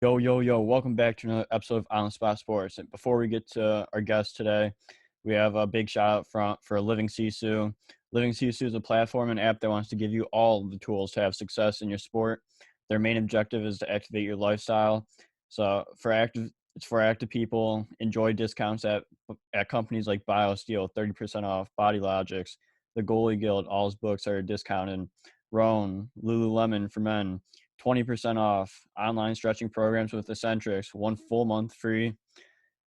Yo, yo, yo, welcome back to another episode of On the Spot Sports. And before we get to our guest today, we have a big shout out for Living Sisu. Living Sisu is a platform and app that wants to give you all the tools to have success in your sport. Their main objective is to activate your lifestyle. It's for active people. Enjoy discounts at companies like BioSteel, 30% off, Body Logics, the Goalie Guild, all his books are discounted. Roan, Lululemon for men, 20% off. Online stretching programs with Eccentrics, 1 full month free.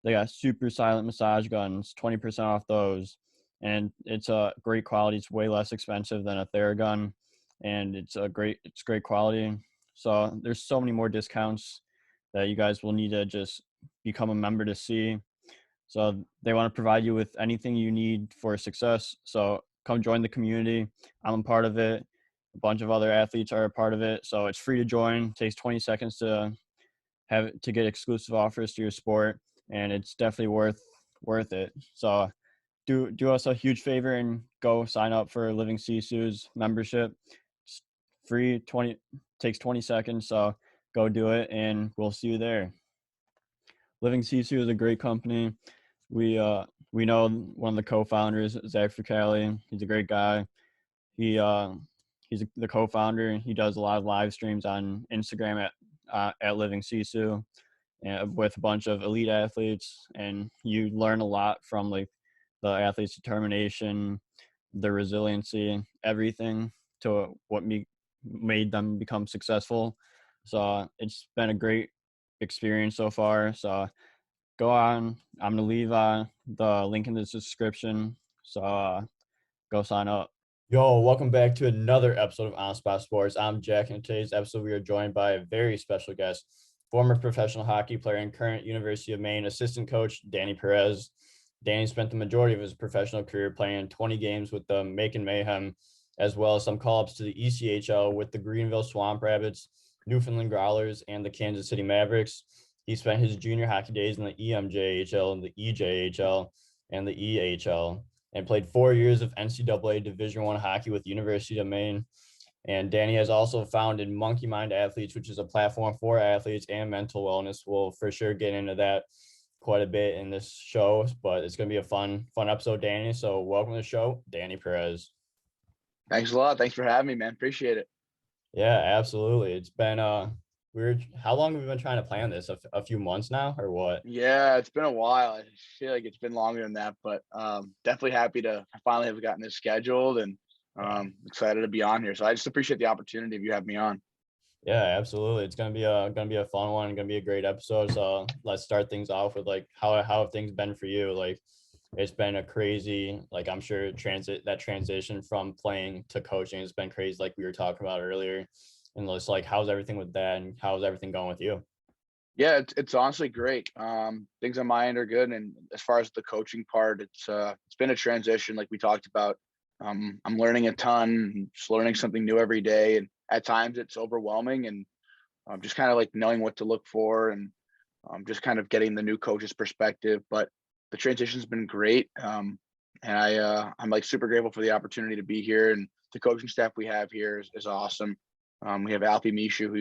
They got super silent massage guns, 20% off those. And it's a great quality. It's way less expensive than a Theragun, and it's great quality. So there's so many more discounts that you guys will need to just become a member to see. So they want to provide you with anything you need for success. So come join the community. I'm a part of it. A bunch of other athletes are a part of it. So it's free to join. It takes 20 seconds to get exclusive offers to your sport, and it's definitely worth it. So do us a huge favor and go sign up for Living Sisu's membership. It's free, takes 20 seconds. So go do it, and we'll see you there. Living Sisu is a great company. We know one of the co-founders, Zach Fricali. He's a great guy. He's the co-founder. He does a lot of live streams on Instagram at Living Sisu, with a bunch of elite athletes, and you learn a lot from like the athletes' determination, their resiliency, everything to what made them become successful. So it's been a great experience so far. So go on. I'm gonna leave the link in the description. So go sign up. Yo, welcome back to another episode of On Spot Sports. I'm Jack, and in today's episode, we are joined by a very special guest, former professional hockey player and current University of Maine assistant coach, Danny Perez. Danny spent the majority of his professional career playing in 20 games with the Macon Mayhem, as well as some call-ups to the ECHL with the Greenville Swamp Rabbits, Newfoundland Growlers, and the Kansas City Mavericks. He spent his junior hockey days in the EMJHL, the EJHL, and the EHL, and played 4 years of NCAA Division I hockey with University of Maine. And Danny has also founded Monkey Mind Athletes, which is a platform for athletes and mental wellness. We'll for sure get into that quite a bit in this show, but it's going to be a fun episode, Danny. So welcome to the show, Danny Perez. Thanks a lot. Thanks for having me, man. Appreciate it. Yeah, absolutely. It's been weird. How long have we been trying to plan this? A few months now, or what? Yeah, it's been a while. I feel like it's been longer than that, but definitely happy to finally have gotten this scheduled, and excited to be on here. So I just appreciate the opportunity if you have me on. Yeah, absolutely. It's gonna be a fun one. Gonna be a great episode. So let's start things off with like how have things been for you? Like it's been a crazy, like I'm sure transition from playing to coaching has been crazy, like we were talking about earlier. And it's like how's everything with that, and how's everything going with you? Yeah, it's honestly great. Things on my end are good, and as far as the coaching part, it's been a transition, like we talked about. I'm learning a ton, just learning something new every day, and at times it's overwhelming, and just kind of like knowing what to look for, and just kind of getting the new coach's perspective. But the transition's been great, and I'm like super grateful for the opportunity to be here, and the coaching staff we have here is awesome. We have Alfie Mishu,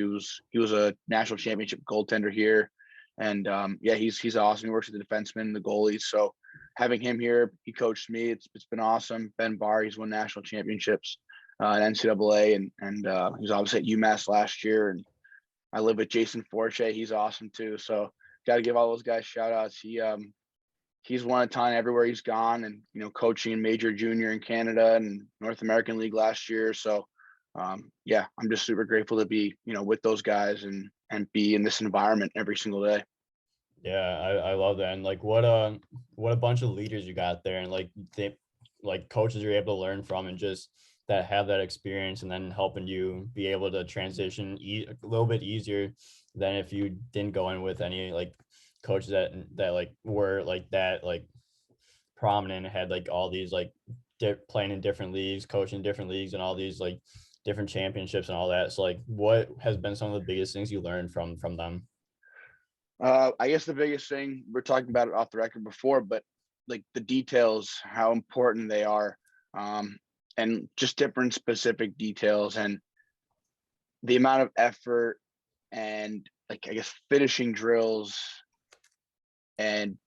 he was a national championship goaltender here, and yeah, he's awesome. He works with the defensemen and the goalies. So having him here, he coached me. It's been awesome. Ben Barr, he's won national championships at NCAA, and he was obviously at UMass last year. And I live with Jason Forche. He's awesome too. So got to give all those guys shout outs. He's won a ton everywhere he's gone, and coaching major, junior in Canada and North American League last year. So yeah, I'm just super grateful to be, with those guys and be in this environment every single day. Yeah, I love that. And like what a bunch of leaders you got there, and like coaches you're able to learn from, and just that have that experience, and then helping you be able to transition a little bit easier than if you didn't go in with any like coaches that like were like that like prominent, had like all these like playing in different leagues, coaching in different leagues, and all these like different championships and all that. So like what has been some of the biggest things you learned from them? I guess the biggest thing, we're talking about it off the record before, but like the details, how important they are, and just different specific details, and the amount of effort and like, I guess, finishing drills and,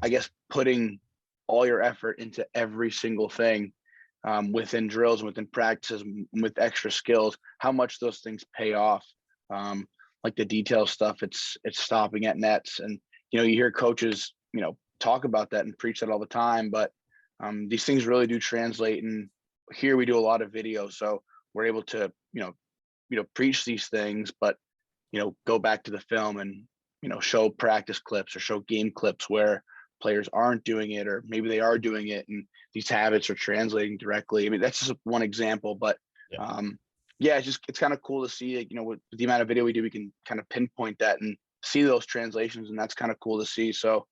I guess putting all your effort into every single thing within drills and within practices and with extra skills, how much those things pay off. Like the detail stuff, it's stopping at nets. And, you hear coaches, talk about that and preach that all the time, but these things really do translate. And here we do a lot of video, so we're able to, preach these things, but, go back to the film and, show practice clips or show game clips where players aren't doing it, or maybe they are doing it and these habits are translating directly. I mean, that's just one example, but Yeah. yeah, it's kind of cool to see, like, with the amount of video we do, we can kind of pinpoint that and see those translations, and that's kind of cool to see. So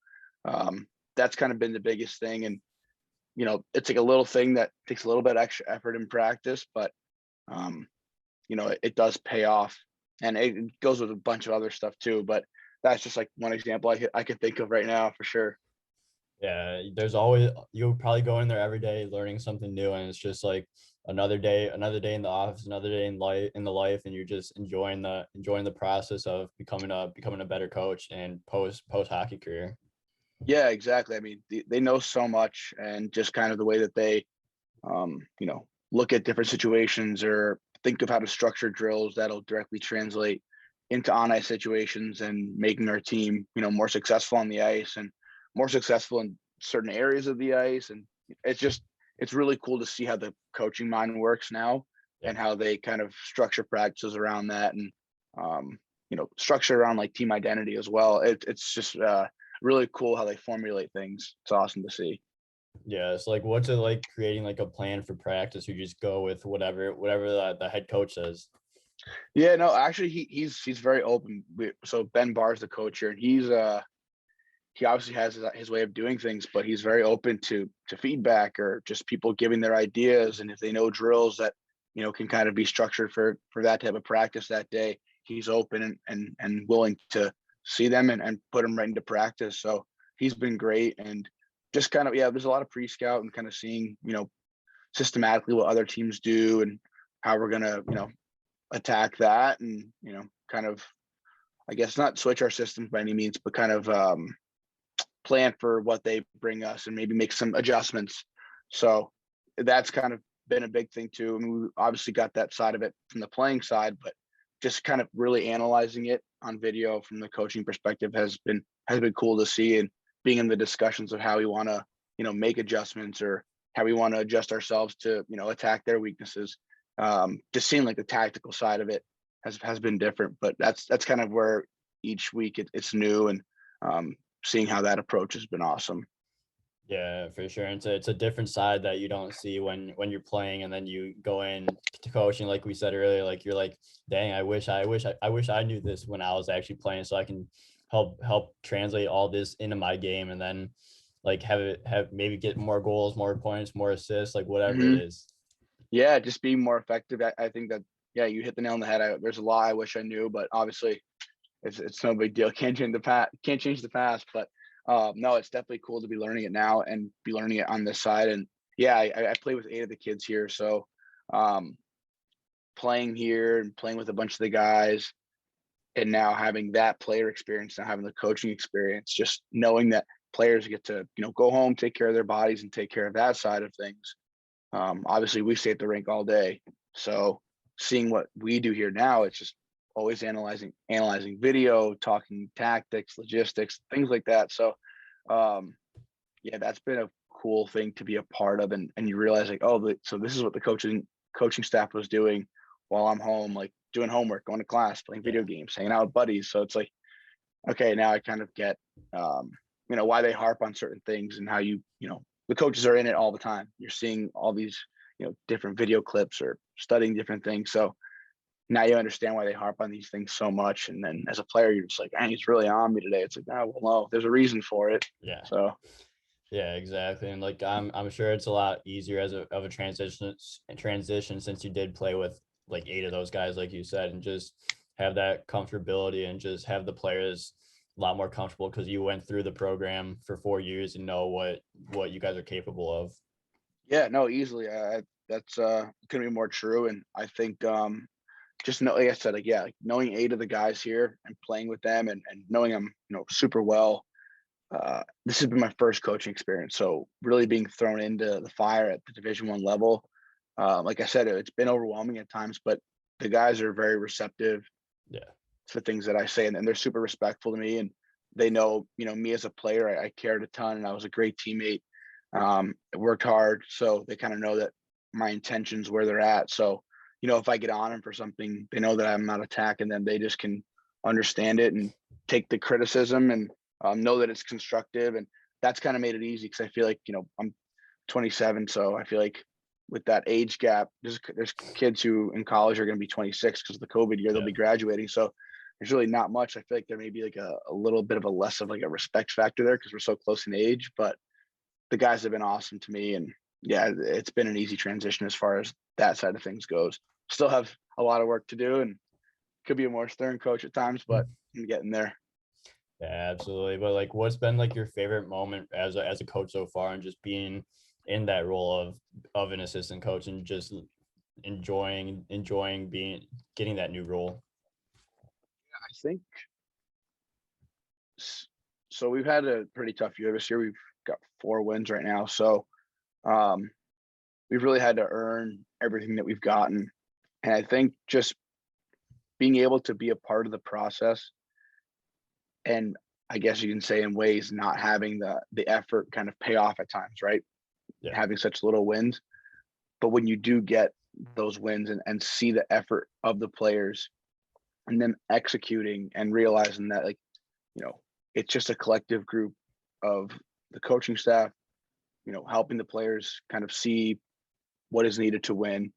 that's kind of been the biggest thing. And, it's like a little thing that takes a little bit extra effort in practice, but it does pay off, and it goes with a bunch of other stuff too. But that's just like one example I could think of right now for sure. Yeah, there's always, you'll probably go in there every day learning something new, and it's just like another day in the office, another day in the life, and you're just enjoying the process of becoming a better coach and post hockey career. Yeah, exactly. I mean, they know so much, and just kind of the way that they, look at different situations or think of how to structure drills that'll directly translate into on ice situations and making our team, more successful on the ice and more successful in certain areas of the ice. And it's really cool to see how the coaching mind works now, Yeah. and how they kind of structure practices around that, and, structure around like team identity as well. It's just really cool how they formulate things. It's awesome to see. Yeah, it's like, what's it like creating like a plan for practice? You just go with whatever the head coach says. Yeah, no, actually, he's very open. So Ben Barr's the coach here, and he obviously has his way of doing things, but he's very open to feedback or just people giving their ideas. And if they know drills that, can kind of be structured for that type of practice that day, he's open and willing to see them and put them right into practice. So he's been great. And just kind of, yeah, there's a lot of pre-scout and kind of seeing, systematically what other teams do and how we're gonna, attack that, and, kind of, I guess, not switch our systems by any means, but kind of plan for what they bring us and maybe make some adjustments. So that's kind of been a big thing too. I mean, we obviously got that side of it from the playing side, but just kind of really analyzing it on video from the coaching perspective has been cool to see, and being in the discussions of how we want to, make adjustments or how we want to adjust ourselves to, attack their weaknesses. Just seeing like the tactical side of it has been different, but that's kind of where each week it's new, and seeing how that approach has been awesome. Yeah, for sure. It's a different side that you don't see when you're playing, and then you go in to coaching, like we said earlier. Like, you're like, dang, I wish I knew this when I was actually playing, so I can help translate all this into my game, and then like have maybe get more goals, more points, more assists, like whatever it Mhm. is. Yeah, just being more effective. I think that, yeah, you hit the nail on the head. There's a lot I wish I knew, but obviously it's no big deal. Can't change the past, but no, it's definitely cool to be learning it now and be learning it on this side. And yeah, I play with 8 of the kids here, so um, playing here and playing with a bunch of the guys, and now having that player experience, now having the coaching experience, just knowing that players get to, go home, take care of their bodies, and take care of that side of things. Obviously, we stay at the rink all day, so seeing what we do here now, it's just always analyzing video, talking tactics, logistics, things like that. So, yeah, that's been a cool thing to be a part of, and you realize, like, oh, so this is what the coaching staff was doing while I'm home, like doing homework, going to class, playing Yeah. video games, hanging out with buddies. So it's like, okay, now I kind of get, why they harp on certain things, and how the coaches are in it all the time. You're seeing all these, different video clips or studying different things. So now you understand why they harp on these things so much. And then as a player, you're just like, man, he's really on me today. It's like, oh, well, no, there's a reason for it. Yeah. So Yeah, exactly. And like, I'm sure it's a lot easier of a transition since you did play with like 8 of those guys, like you said, and just have that comfortability and just have the players a lot more comfortable because you went through the program for 4 years and know what you guys are capable of. yeah, no, easily. That's couldn't be more true. And I think just know, like I said, like, yeah, like knowing 8 of the guys here and playing with them and knowing them, super well. This has been my first coaching experience. So really being thrown into the fire at the Division I level. Like I said, it's been overwhelming at times, but the guys are very receptive Yeah. to things that I say, and they're super respectful to me. And they know, me as a player, I cared a ton and I was a great teammate. I worked hard. So they kind of know that my intentions where they're at. So, if I get on them for something, they know that I'm not attacking them. They just can understand it and take the criticism and know that it's constructive. And that's kind of made it easy because I feel like, I'm 27. So I feel like with that age gap, there's kids who in college are going to be 26 because of the COVID year, they'll be graduating. So there's really not much. I feel like there may be like a little bit of a less of like a respect factor there because we're so close in age, but the guys have been awesome to me. And yeah, it's been an easy transition as far as that side of things goes. Still have a lot of work to do and could be a more stern coach at times, but I'm getting there. Yeah, absolutely. But like, what's been like your favorite moment as a coach so far, and just being in that role of an assistant coach and just enjoying getting that new role? I think so. We've had a pretty tough year this year. We've got 4 wins right now. So um, we've really had to earn everything that we've gotten. And I think just being able to be a part of the process, and I guess you can say in ways not having the effort kind of pay off at times, right? Yeah. Having such little wins. But when you do get those wins and see the effort of the players and them executing and realizing that, like, it's just a collective group of the coaching staff, helping the players kind of see what is needed to win,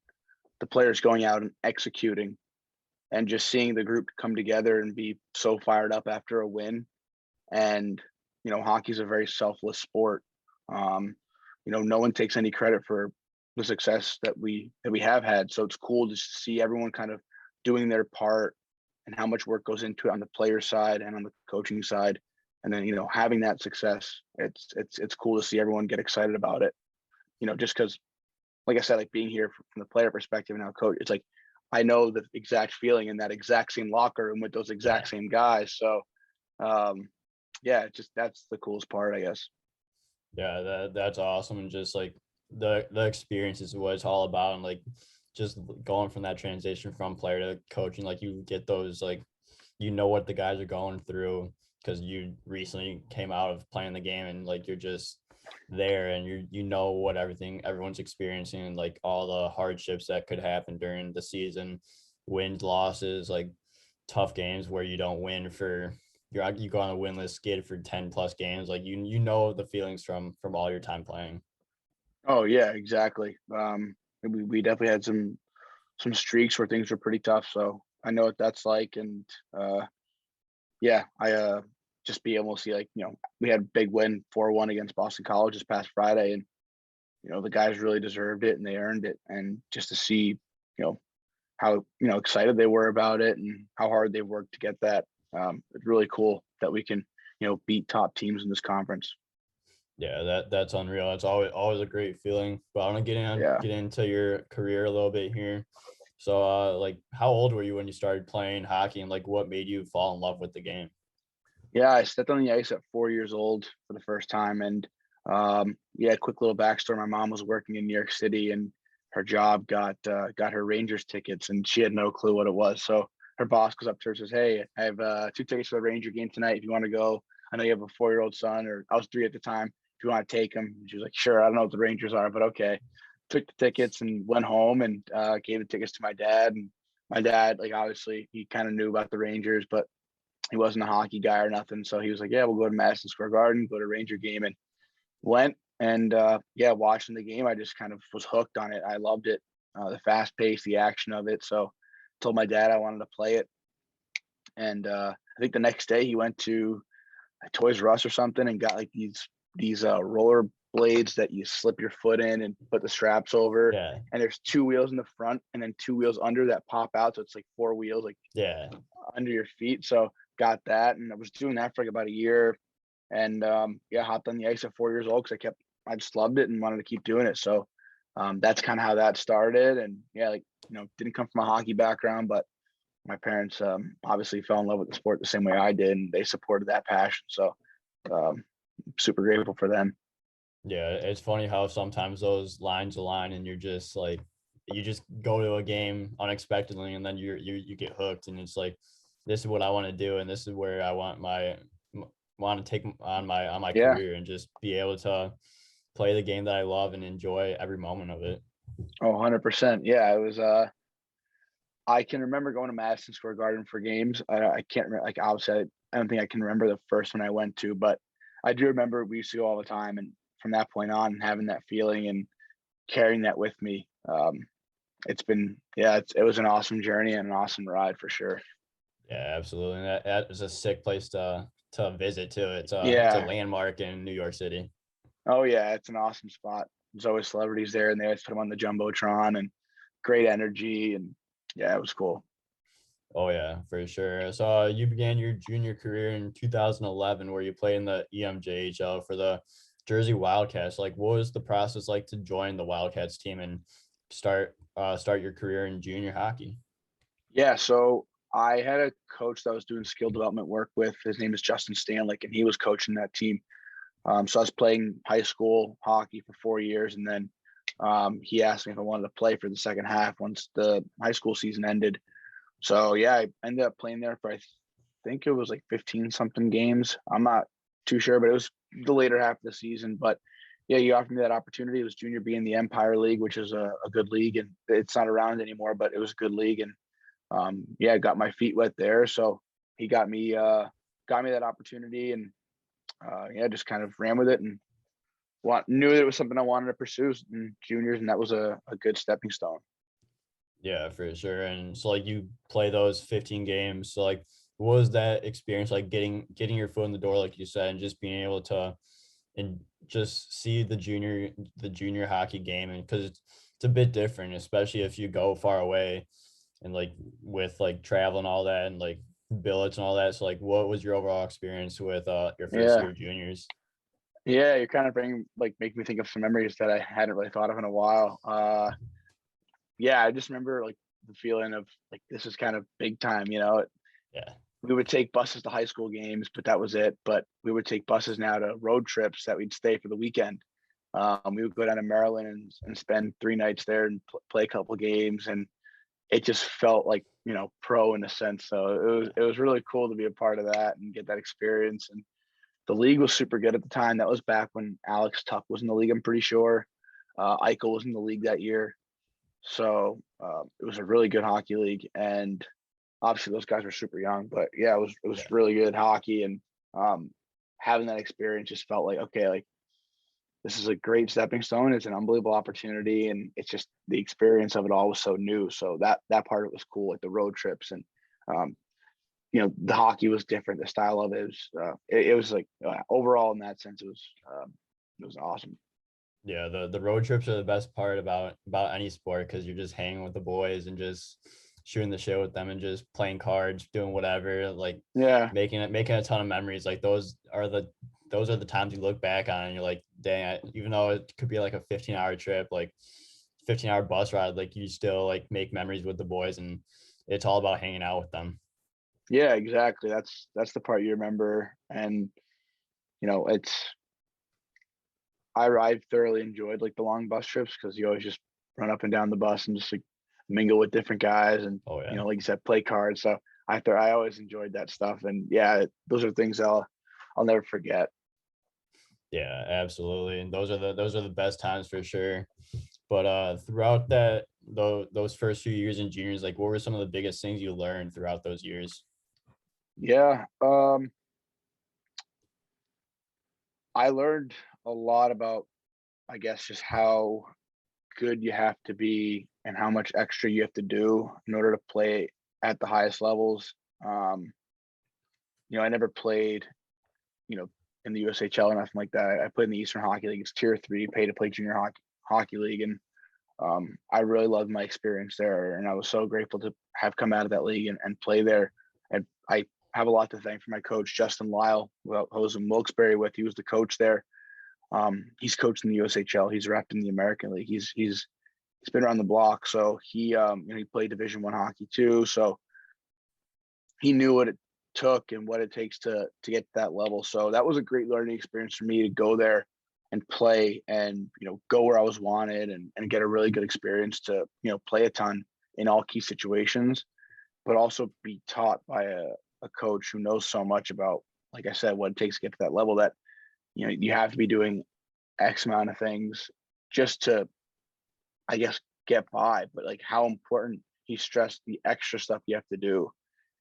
the players going out and executing, and just seeing the group come together and be so fired up after a win. And, hockey's a very selfless sport. No one takes any credit for the success that we have had. So it's cool to see everyone kind of doing their part and how much work goes into it on the player side and on the coaching side. And then, having that success, it's cool to see everyone get excited about it. Just because, like I said, like being here from the player perspective and now coach, it's like I know the exact feeling in that exact same locker room with those exact same guys. So yeah, that's the coolest part, I guess. Yeah, that's awesome. And just like the experience is what it's all about. And like just going from that transition from player to coaching, like you get those, like, what the guys are going through because you recently came out of playing the game, and like you're just there and you know what everyone's experiencing, and like all the hardships that could happen during the season, wins, losses, like tough games where you don't win for you go on a winless skid for 10 plus games. Like you know the feelings from all your time playing. Oh yeah, exactly. We definitely had some streaks where things were pretty tough. So I know what that's like. And yeah, I just be able to see, like, we had a big win 4-1 against Boston College this past Friday, and the guys really deserved it and they earned it. And just to see, how excited they were about it and how hard they worked to get that. It's really cool that we can beat top teams in this conference. Yeah, that's unreal. It's always a great feeling. But I want to Yeah. get into your career a little bit here. So like, how old were you when you started playing hockey, and like what made you fall in love with the game? Yeah, I stepped on the ice at 4 years old for the first time. And yeah, quick little backstory. My mom was working in New York City, and her job got her Rangers tickets, and she had no clue what it was. So her boss goes up to her and says, "Hey, I have 2 tickets for the Ranger game tonight. If you want to go, I know you have a 4-year-old son, or I was 3 at the time. If you want to take him," and she was like, "Sure, I don't know what the Rangers are, but okay." Took the tickets and went home and gave the tickets to my dad. And my dad, like, obviously he kind of knew about the Rangers, but he wasn't a hockey guy or nothing. So he was like, "Yeah, we'll go to Madison Square Garden, go to Ranger game," and went. And yeah, watching the game, I just kind of was hooked on it. I loved it, the fast pace, the action of it. So told my dad I wanted to play it. And I think the next day he went to Toys R Us or something and got like these roller blades that you slip your foot in and put the straps over. Yeah. And there's 2 wheels in the front and then 2 wheels under that pop out. So it's like 4 wheels, like under your feet. So got that, and I was doing that for like about a year. And yeah, hopped on the ice at 4 years old because I just loved it and wanted to keep doing it. So that's kind of how that started. And yeah, like, didn't come from a hockey background, but my parents obviously fell in love with the sport the same way I did, and they supported that passion. So super grateful for them. Yeah, it's funny how sometimes those lines align and you're just like, you just go to a game unexpectedly and then you get hooked, and it's like, this is what I want to do, and this is where I want to take on my Yeah. career, and just be able to play the game that I love and enjoy every moment of it. Oh, 100%. Yeah, it was I can remember going to Madison Square Garden for games. I can't remember, like, obviously I don't think I can remember the first one I went to, but I do remember we used to go all the time, and from that point on, having that feeling and carrying that with me. It's been, it was an awesome journey and an awesome ride for sure. Yeah, absolutely. And that is a sick place to visit too. It's a Yeah. landmark in New York City. Oh yeah, it's an awesome spot. There's always celebrities there, and they always put them on the jumbotron, and great energy, and yeah, it was cool. Oh yeah, for sure. So you began your junior career in 2011, where you played in the EMJHL for the Jersey Wildcats. Like, what was the process like to join the Wildcats team and start your career in junior hockey? Yeah, so I had a coach that I was doing skill development work with. His name is Justin Stanlick, and he was coaching that team. So I was playing high school hockey for 4 years, and then he asked me if I wanted to play for the second half once the high school season ended. So yeah, I ended up playing there for, I think it was like 15 something games. I'm not too sure, but it was the later half of the season. But yeah, you offered me that opportunity. It was junior B in the Empire League, which is a good league, and it's not around anymore, but it was a good league. And yeah, I got my feet wet there. So he got me that opportunity, and yeah, just kind of ran with it, and knew that it was something I wanted to pursue in juniors, and that was a good stepping stone. Yeah, for sure. And so like you play those 15 games. So like, what was that experience like, getting your foot in the door, like you said, and just being able to and just see the junior hockey game? And because it's a bit different, especially if you go far away, and like with like travel and all that, and like billets and all that. So like, what was your overall experience with your first Yeah. year of juniors? Yeah, you're kind of make me think of some memories that I hadn't really thought of in a while. Yeah, I just remember like the feeling of like, this is kind of big time, Yeah. We would take buses to high school games, but that was it. But we would take buses now to road trips that we'd stay for the weekend. We would go down to Maryland and spend 3 nights there and play a couple games, and it just felt like, pro in a sense. So it was really cool to be a part of that and get that experience. And the league was super good at the time. That was back when Alex Tuck was in the league, I'm pretty sure. Eichel was in the league that year. So it was a really good hockey league. And obviously those guys were super young, but yeah, it was really good hockey. And having that experience just felt like, okay, like, this is a great stepping stone. It's an unbelievable opportunity. And it's just the experience of it all was so new. So that part of it was cool, like the road trips. And the hockey was different. The style of it was, it was like, overall in that sense, it was awesome. Yeah, the road trips are the best part about any sport, because you're just hanging with the boys and just shooting the shit with them and just playing cards, doing whatever, like Yeah. making a ton of memories. Like those are the times you look back on and you're like, dang, even though it could be like a 15-hour trip, like 15-hour bus ride, like you still like make memories with the boys, and it's all about hanging out with them. Yeah, exactly. That's the part you remember. And, it's, I thoroughly enjoyed like the long bus trips, because you always just run up and down the bus and just like mingle with different guys, and Oh yeah. like you said, play cards. So I always enjoyed that stuff, and yeah, those are things I'll never forget. Yeah, absolutely. And those are the best times for sure. But throughout those first few years in juniors, like what were some of the biggest things you learned throughout those years? Yeah, I learned a lot about, I guess, just how good you have to be and how much extra you have to do in order to play at the highest levels. Um, I never played, you know, in the USHL or nothing like that. I played in the Eastern Hockey League. It's tier 3, pay to play junior hockey league, and I really loved my experience there. And I was so grateful to have come out of that league and play there. And I have a lot to thank for my coach, Justin Lyle, who I was in Wilkes-Barre with. He was the coach there. He's coached in the USHL. He's repped in the American League. He's been around the block. So he he played Division I hockey too. So he knew what it took and what it takes to get to that level. So that was a great learning experience for me to go there and play and go where I was wanted and get a really good experience to play a ton in all key situations, but also be taught by a coach who knows so much about, like I said, what it takes to get to that level, that you have to be doing X amount of things just to, I guess, get by. But like how important he stressed the extra stuff you have to do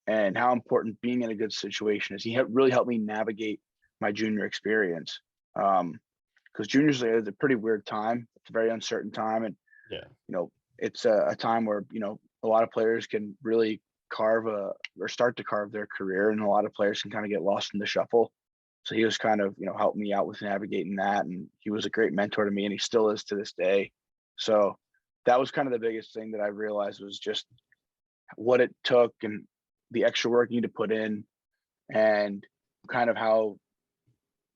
and how important being in a good situation is. He really helped me navigate my junior experience. Because juniors is a pretty weird time. It's a very uncertain time. And, it's a time where, a lot of players can really start to carve their career, and a lot of players can kind of get lost in the shuffle. So he was kind of, helped me out with navigating that. And he was a great mentor to me, and he still is to this day. So that was kind of the biggest thing that I realized, was just what it took and the extra work you need to put in, and kind of how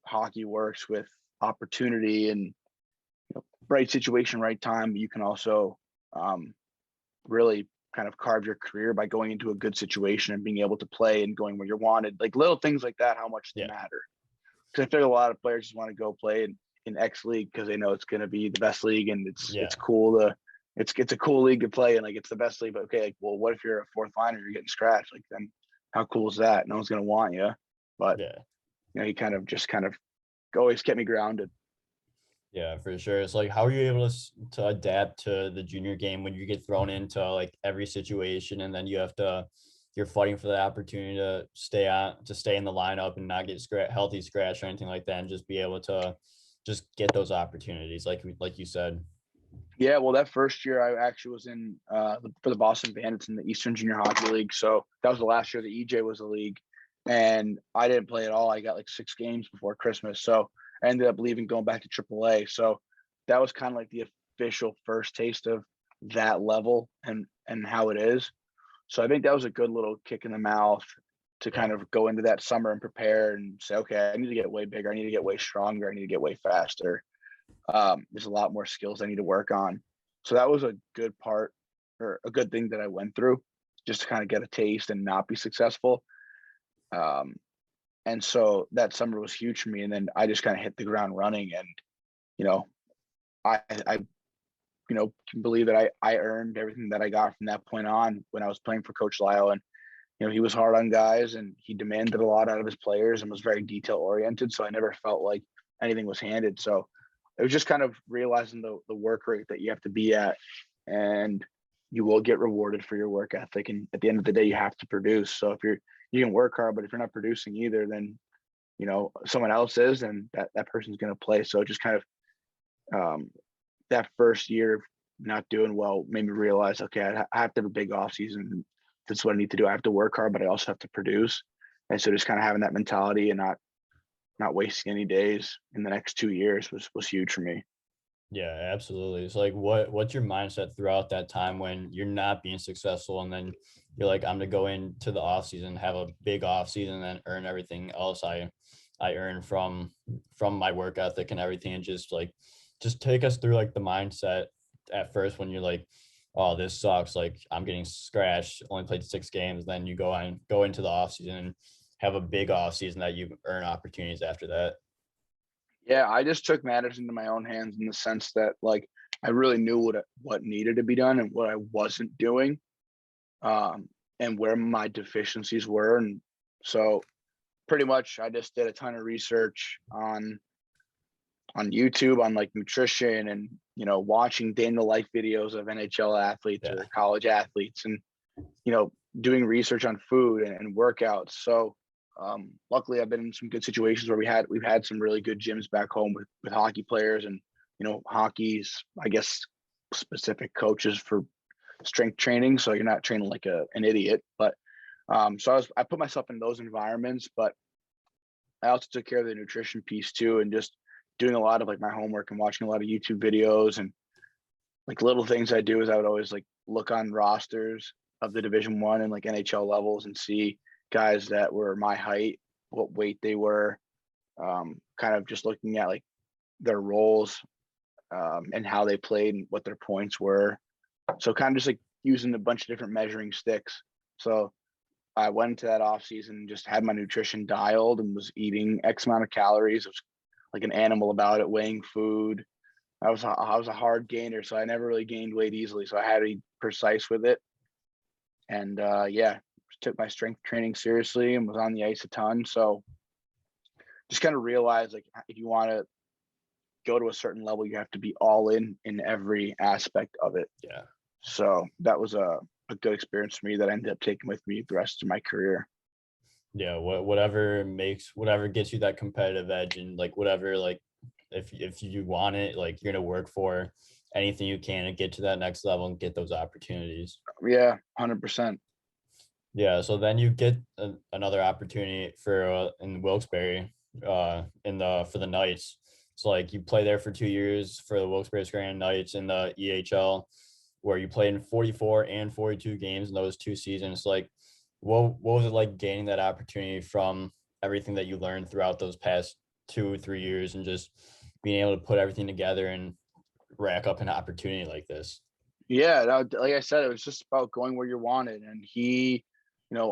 hockey works with opportunity and right situation, right time. You can also really kind of carve your career by going into a good situation and being able to play and going where you're wanted. Like little things like that, how much they matter. Because I feel a lot of players just want to go play in X league because they know it's going to be the best league, and it's cool to it's a cool league to play, and like it's the best league. But okay, like, well, what if you're a fourth liner, you're getting scratched? Like, then how cool is that? No one's going to want you. But he kind of always kept me grounded. Yeah, for sure. It's like, how are you able to adapt to the junior game when you get thrown into like every situation, and then you're fighting for the opportunity to stay in the lineup and not get healthy scratch or anything like that, and just be able to just get those opportunities, like you said. Yeah, well, that first year I actually was in for the Boston Bandits in the Eastern Junior Hockey League. So that was the last year the EJ was a league, and I didn't play at all. I got like 6 games before Christmas, so I ended up leaving, going back to AAA. So that was kind of like the official first taste of that level and how it is. So I think that was a good little kick in the mouth to kind of go into that summer and prepare and say, okay, I need to get way bigger. I need to get way stronger. I need to get way faster. There's a lot more skills I need to work on. So that was a good part, or a good thing that I went through, just to kind of get a taste and not be successful. And so that summer was huge for me. And then I just kind of hit the ground running, and, I can believe that I earned everything that I got from that point on when I was playing for Coach Lyle. And, he was hard on guys, and he demanded a lot out of his players and was very detail oriented. So I never felt like anything was handed. So it was just kind of realizing the work rate that you have to be at, and you will get rewarded for your work ethic. And at the end of the day, you have to produce. So if you can work hard, but if you're not producing either, then, someone else is, and that person's going to play. So just kind of that first year of not doing well made me realize, okay, I have to have a big off season. That's what I need to do. I have to work hard, but I also have to produce. And so just kind of having that mentality and not wasting any days in the next 2 years was huge for me. Yeah, absolutely. It's like, what's your mindset throughout that time when you're not being successful, and then you're like, I'm gonna go into the off season, have a big off season, and then earn everything else I earn from my work ethic and everything, and just take us through like the mindset at first when you're like, oh, this sucks, like I'm getting scratched, only played 6 games, then you go into the off season and have a big off season that you earn opportunities after that. Yeah, I just took matters into my own hands in the sense that, like, I really knew what needed to be done and what I wasn't doing, and where my deficiencies were. And so pretty much I just did a ton of research on YouTube on like nutrition and, watching day in the life videos of NHL athletes or college athletes, and, doing research on food and workouts. So luckily I've been in some good situations where we've had some really good gyms back home with hockey players, and, hockey's, I guess, specific coaches for strength training. So you're not training like an idiot, but so I put myself in those environments, but I also took care of the nutrition piece too, and just doing a lot of like my homework and watching a lot of YouTube videos. And like little things I do is I would always like look on rosters of the Division I and like NHL levels and see guys that were my height, what weight they were, kind of just looking at like their roles, and how they played and what their points were. So kind of just like using a bunch of different measuring sticks. So I went into that off season and just had my nutrition dialed and was eating X amount of calories. I was like an animal about it, weighing food. I was a hard gainer, so I never really gained weight easily. So I had to be precise with it. And yeah, took my strength training seriously and was on the ice a ton. So just kind of realized, like, if you want to go to a certain level, you have to be all in every aspect of it. Yeah. So that was a good experience for me that I ended up taking with me the rest of my career. Yeah, whatever gets you that competitive edge, and like whatever, like if you want it, like you're gonna work for anything you can to get to that next level and get those opportunities. Yeah, 100%. Yeah, so then you get another opportunity for in Wilkes-Barre, for the Knights. So like you play there for 2 years for the Wilkes-Barre Scranton Knights in the EHL, where you played in 44 and 42 games in those 2 seasons. Like, what was it like gaining that opportunity from everything that you learned throughout those past 2 or 3 years, and just being able to put everything together and rack up an opportunity like this? Yeah, like I said, it was just about going where you wanted. And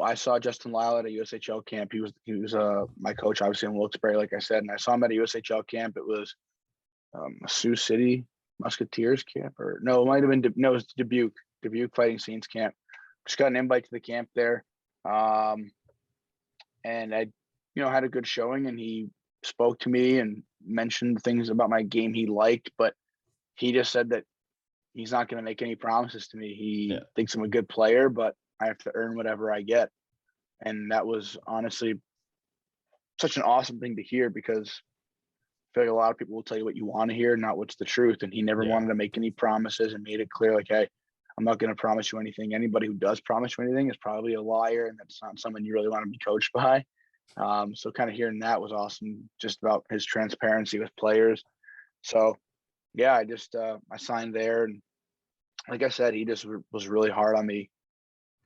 I saw Justin Lyle at a USHL camp. He was my coach, obviously, in Wilkes-Barre, like I said, and I saw him at a USHL camp. It was a Sioux City Musketeers camp, or no, it might have been it was Dubuque Fighting Scenes camp. Just got an invite to the camp there, and I had a good showing, and he spoke to me and mentioned things about my game he liked, but he just said that he's not going to make any promises to me. He thinks I'm a good player, but I have to earn whatever I get. And that was honestly such an awesome thing to hear, because I feel like a lot of people will tell you what you want to hear, not what's the truth. And he never wanted to make any promises, and made it clear, like, hey, I'm not going to promise you anything. Anybody who does promise you anything is probably a liar, and that's not someone you really want to be coached by. So kind of hearing that was awesome, just about his transparency with players. So yeah, I signed there, and like I said, he just was really hard on me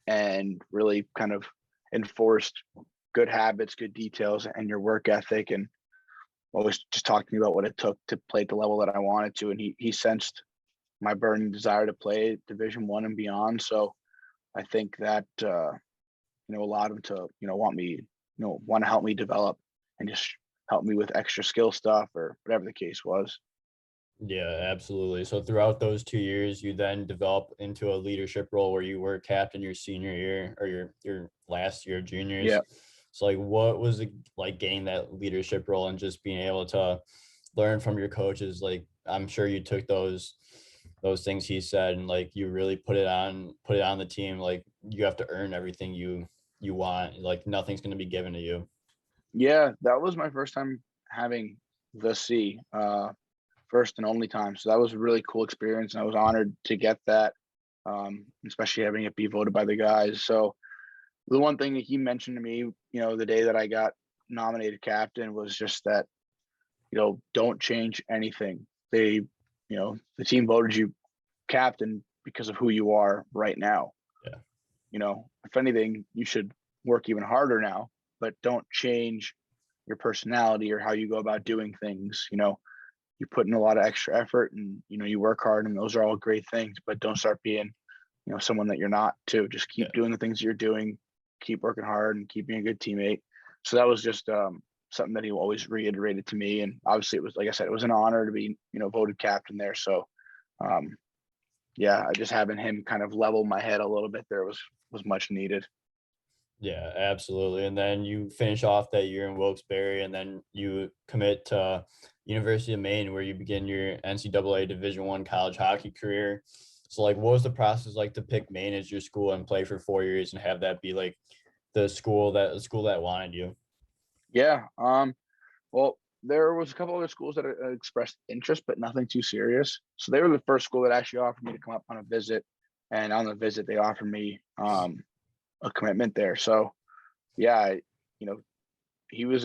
and really kind of enforced good habits, good details, and your work ethic, and always just talked to me about what it took to play at the level that I wanted to. And he sensed my burning desire to play Division I and beyond. So I think that allowed him to want to help me develop and just help me with extra skill stuff or whatever the case was. Yeah, absolutely. So throughout those 2 years, you then develop into a leadership role where you were captain your senior year, or your last year of juniors. Yeah. So like, what was it like gaining that leadership role and just being able to learn from your coaches? Like, I'm sure you took those things he said, and like you really put it on the team. Like, you have to earn everything you want. Like, nothing's going to be given to you. Yeah, that was my first time having the C. First and only time. So that was a really cool experience, and I was honored to get that, especially having it be voted by the guys. So the one thing that he mentioned to me, the day that I got nominated captain, was just that, don't change anything. The team voted you captain because of who you are right now. Yeah. If anything, you should work even harder now, but don't change your personality or how you go about doing things. You put in a lot of extra effort, and you work hard, and those are all great things, but don't start being someone that you're not too. Just keep doing the things that you're doing, keep working hard, and keep being a good teammate. So that was just something that he always reiterated to me. And obviously, it was, like I said, it was an honor to be voted captain there. So I just having him kind of level my head a little bit there was much needed. Yeah, absolutely. And then you finish off that year in Wilkes-Barre, and then you commit to University of Maine, where you begin your NCAA Division I college hockey career. So like, what was the process like to pick Maine as your school and play for 4 years and have that be like the school that wanted you? Yeah. Well, there was a couple other schools that expressed interest, but nothing too serious. So they were the first school that actually offered me to come up on a visit, and on the visit they offered me a commitment there. So yeah, he was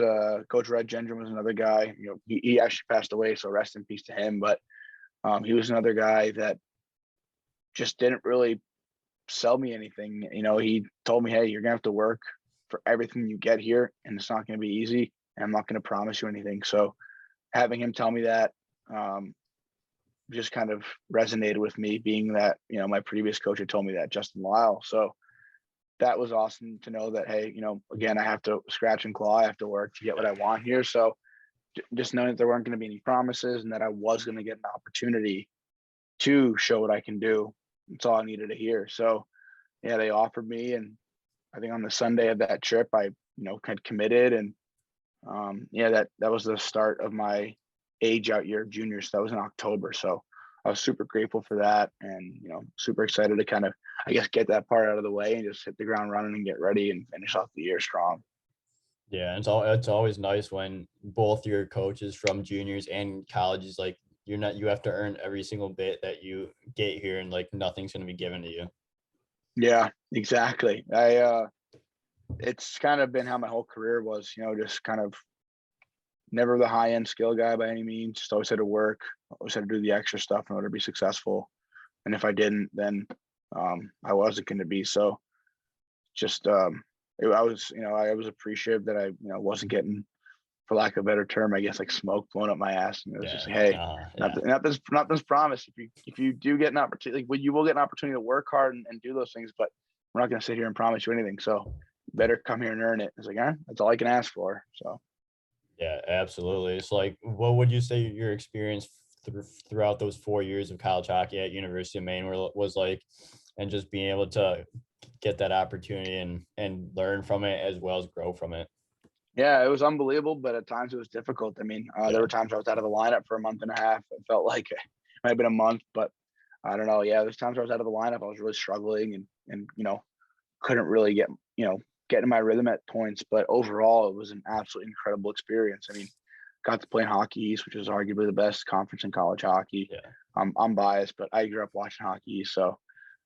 Coach Red Gendron was another guy. He actually passed away, so rest in peace to him. But he was another guy that just didn't really sell me anything. He told me, hey, you're gonna have to work for everything you get here, and it's not gonna be easy, and I'm not gonna promise you anything. So having him tell me that, just kind of resonated with me, being that, my previous coach had told me that, Justin Lyle. So that was awesome to know that, hey, again, I have to scratch and claw. I have to work to get what I want here. So just knowing that there weren't going to be any promises and that I was going to get an opportunity to show what I can do. That's all I needed to hear. So yeah, they offered me, and I think on the Sunday of that trip, I, kind of committed, and that was the start of my age out year junior. So that was in October. So I was super grateful for that, and, super excited to kind of, I guess, get that part out of the way and just hit the ground running and get ready and finish off the year strong. Yeah, it's always nice when both your coaches from juniors and colleges, like you have to earn every single bit that you get here, and like nothing's going to be given to you. Yeah, exactly. It's kind of been how my whole career was, just kind of never the high end skill guy by any means. Just always had to work, always had to do the extra stuff in order to be successful. And if I didn't, then I wasn't going to be. So just I was appreciative that I wasn't getting, for lack of a better term, I guess, like smoke blown up my ass. And it was just like, hey, not this promise. If you do get an opportunity, like, you will get an opportunity to work hard and do those things, but we're not going to sit here and promise you anything. So you better come here and earn it. It's like, that's all I can ask for. So. Yeah, absolutely. It's like, what would you say your experience throughout those 4 years of college hockey at University of Maine was like, and just being able to get that opportunity and learn from it as well as grow from it? Yeah, it was unbelievable, but at times it was difficult. I mean, there were times I was out of the lineup for a month and a half. It felt like it might have been a month, but I don't know. Yeah, there's times I was out of the lineup. I was really struggling and couldn't really get in my rhythm at points. But overall, it was an absolutely incredible experience. I mean, got to play in Hockey East, which is arguably the best conference in college hockey. Yeah. I'm biased, but I grew up watching Hockey East, so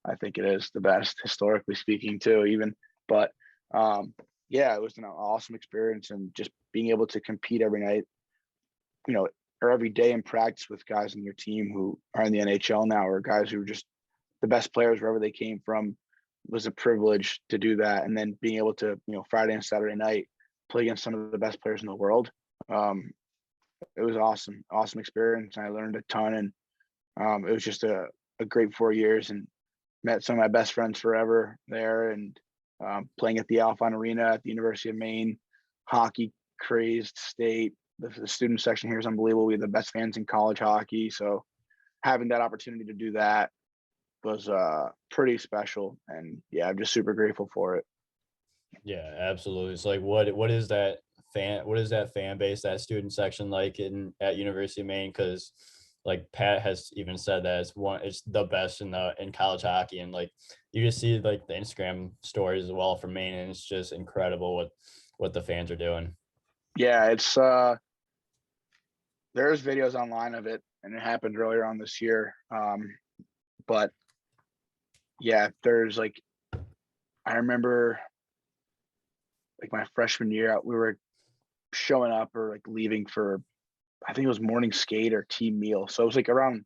I think it is the best historically speaking too. But yeah, it was an awesome experience, and just being able to compete every night, or every day in practice with guys on your team who are in the NHL now, or guys who are just the best players wherever they came from, was a privilege to do that. And then being able to, Friday and Saturday night, play against some of the best players in the world. It was awesome experience. And I learned a ton, and it was just a great 4 years, and met some of my best friends forever there, and playing at the Alphon Arena at the University of Maine, hockey crazed state. The student section here is unbelievable. We have the best fans in college hockey. So having that opportunity to do that was pretty special. And yeah, I'm just super grateful for it. Yeah, absolutely. It's like, what is that fan base, that student section like at University of Maine? Because like Pat has even said that it's the best in college hockey, and like you just see like the Instagram stories as well from Maine, and it's just incredible what the fans are doing. Yeah, it's there's videos online of it, and it happened earlier on this year. But yeah, there's like, I remember like my freshman year, we were showing up or like leaving for, I think it was morning skate or team meal. So it was like around,